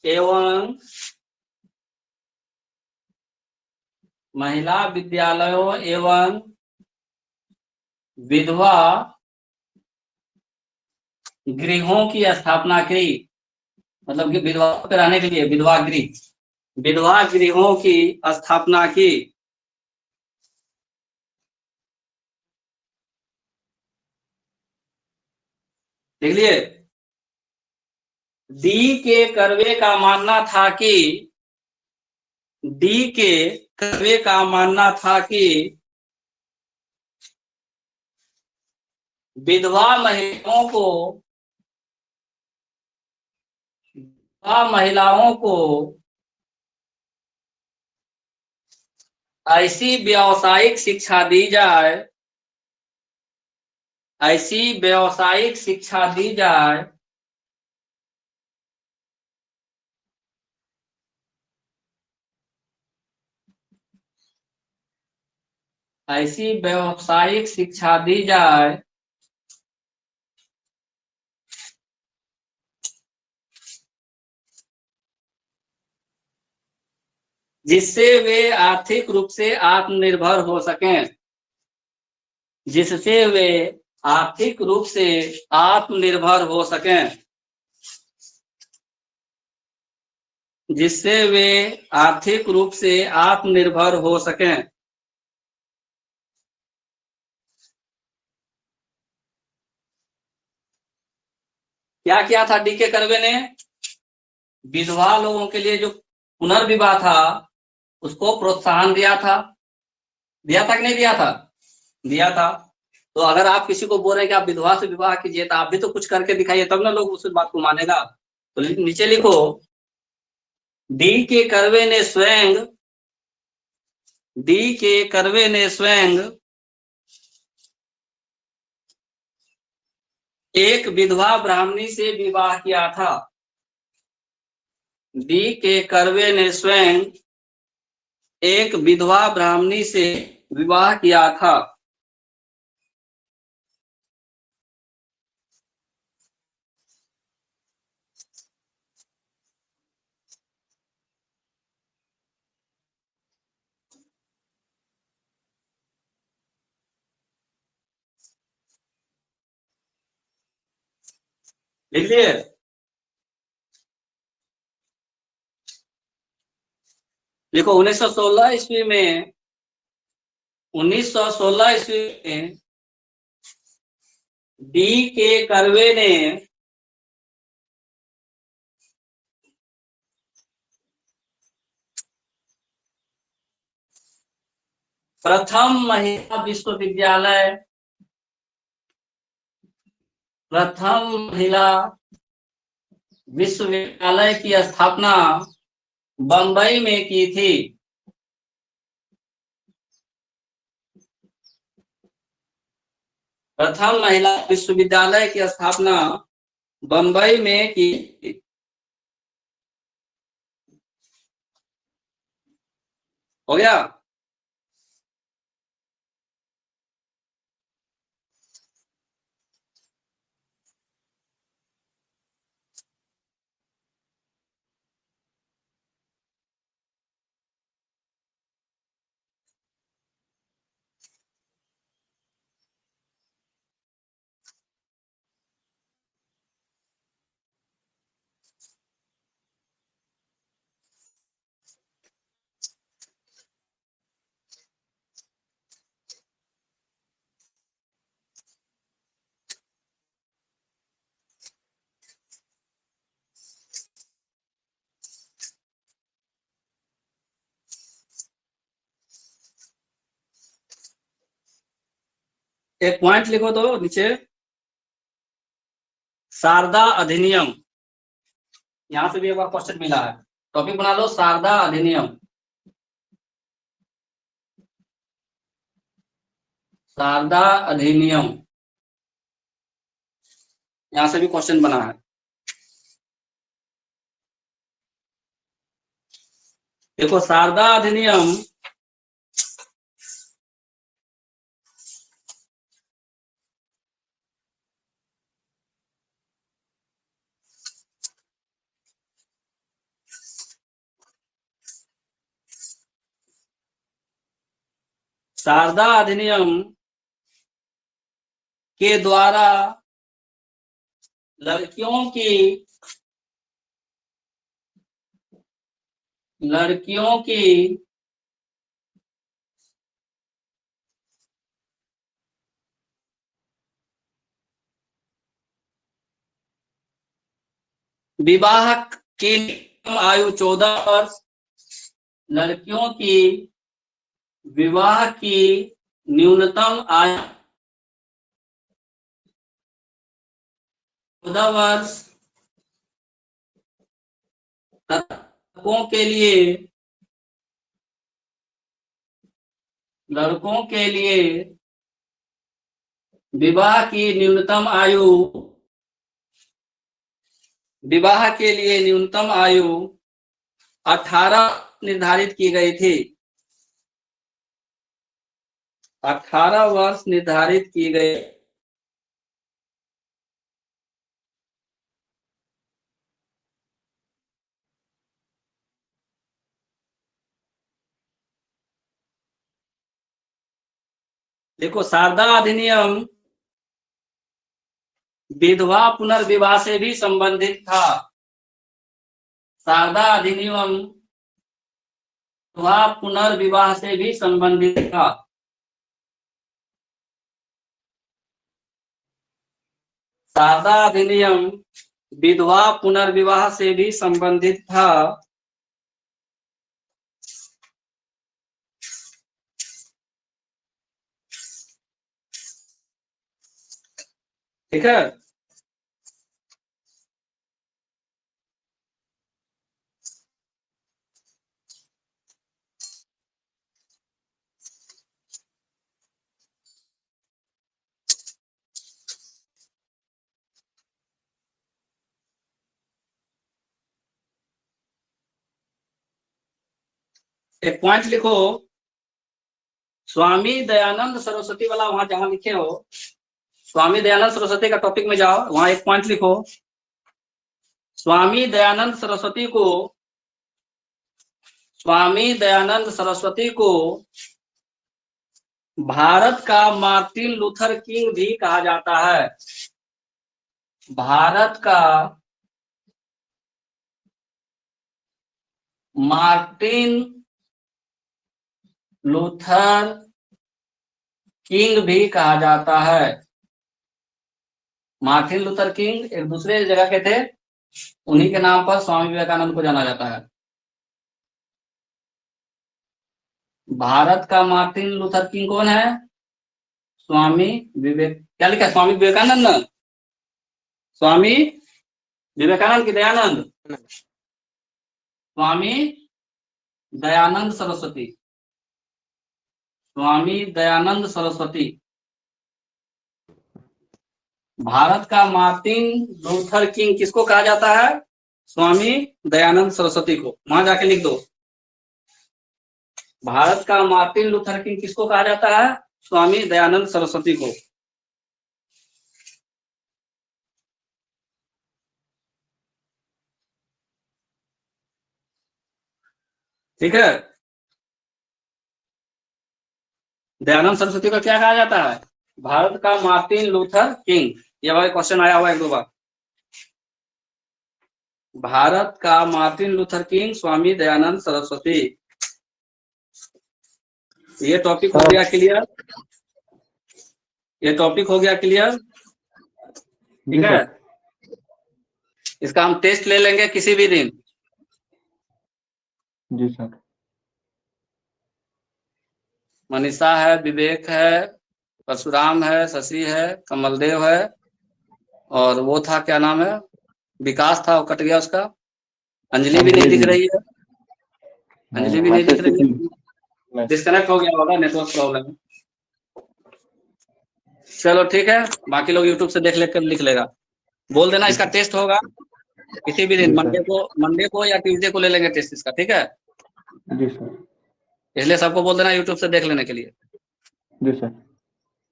एवं विधवा गृहों की स्थापना की। मतलब कि विधवा कराने के लिए विधवा गृहों की स्थापना की। देख लिए डी के कर्वे का मानना था कि विधवा महिलाओं को ऐसी व्यावसायिक शिक्षा दी जाए जिससे वे आर्थिक रूप से आत्मनिर्भर हो सकें। क्या किया था डी के कर्वे ने? विधवा लोगों के लिए जो पुनर्विवाह था उसको प्रोत्साहन दिया था कि नहीं दिया था? दिया था। तो अगर आप किसी को बोल रहे हैं कि आप विधवा से विवाह कीजिए तो आप भी तो कुछ करके दिखाइए, तब ना लोग उस बात को मानेगा। तो नीचे लिखो डी के कर्वे ने स्वयं एक विधवा ब्राह्मणी से विवाह किया था। डी के कर्वे ने स्वयं एक विधवा ब्राह्मणी से विवाह किया था। लिख लिए? देखो 1916 ईस्वी में 1916 ईस्वी में डी के कर्वे ने प्रथम महिला विश्वविद्यालय की स्थापना बंबई में की थी। प्रथम महिला विश्वविद्यालय की स्थापना बंबई में की थी। हो गया। एक पॉइंट लिखो तो नीचे, शारदा अधिनियम, यहां से भी एक बार क्वेश्चन मिला है। टॉपिक बना लो शारदा अधिनियम। शारदा अधिनियम, यहां से भी क्वेश्चन बना है। देखो शारदा अधिनियम शारदा अधिनियम के द्वारा लड़कियों की विवाह की आयु 14 वर्ष, लड़कियों की विवाह की न्यूनतम आयु 14 वर्ष, लड़कों के लिए विवाह की न्यूनतम आयु 18 निर्धारित की गई थी। 18 वर्ष निर्धारित की गई। देखो शारदा अधिनियम विधवा पुनर्विवाह से भी संबंधित था। शारदा अधिनियम विधवा पुनर्विवाह से भी संबंधित था। शारदा अधिनियम विधवा पुनर्विवाह से भी संबंधित था। ठीक है। एक पॉइंट लिखो, स्वामी दयानंद सरस्वती वाला वहां जहां लिखे हो, स्वामी दयानंद सरस्वती का टॉपिक में जाओ, वहां एक पॉइंट लिखो, स्वामी दयानंद सरस्वती को भारत का मार्टिन लूथर किंग भी कहा जाता है। भारत का मार्टिन लूथर किंग भी कहा जाता है। मार्टिन लूथर किंग एक दूसरे जगह के थे, उन्हीं के नाम पर स्वामी विवेकानंद को जाना जाता है। भारत का मार्टिन लूथर किंग कौन है? स्वामी विवेक, क्या लिखा है? स्वामी विवेकानंद ना? स्वामी विवेकानंद की दयानंद? स्वामी दयानंद सरस्वती। स्वामी दयानंद सरस्वती। भारत का मार्टिन लूथर किंग किसको कहा जाता है? स्वामी दयानंद सरस्वती को। वहां जाके लिख दो, भारत का मार्टिन लूथर किंग किसको कहा जाता है? स्वामी दयानंद सरस्वती को। ठीक है, दयानंद सरस्वती को क्या कहा जाता है? भारत का मार्टिन लूथर किंग। ये वाला क्वेश्चन आया हुआ है एक दो बार। भारत का Martin Luther king Swami Dayanand Saraswati. ये टॉपिक हो गया क्लियर? ये टॉपिक हो गया क्लियर? ठीक है, इसका हम टेस्ट ले लेंगे किसी भी दिन। जी सर। मनीषा है, विवेक है, परशुराम है, शशि है, कमलदेव है, और वो था, क्या नाम है, विकास था, वो कट गया उसका। अंजलि भी नहीं दिख रही है, अंजलि भी नहीं दिख रही है, डिस्कनेक्ट हो गया होगा, नेटवर्क प्रॉब्लम। चलो ठीक है, बाकी लोग यूट्यूब से देख लेकर लिख लेगा। बोल देना इसका टेस्ट होगा किसी भी दिन, मंडे को या ट्यूसडे को ले लेंगे टेस्ट इसका। ठीक है जी सर। इसलिए सबको बोल देना यूट्यूब से देख लेने के लिए। जी सर।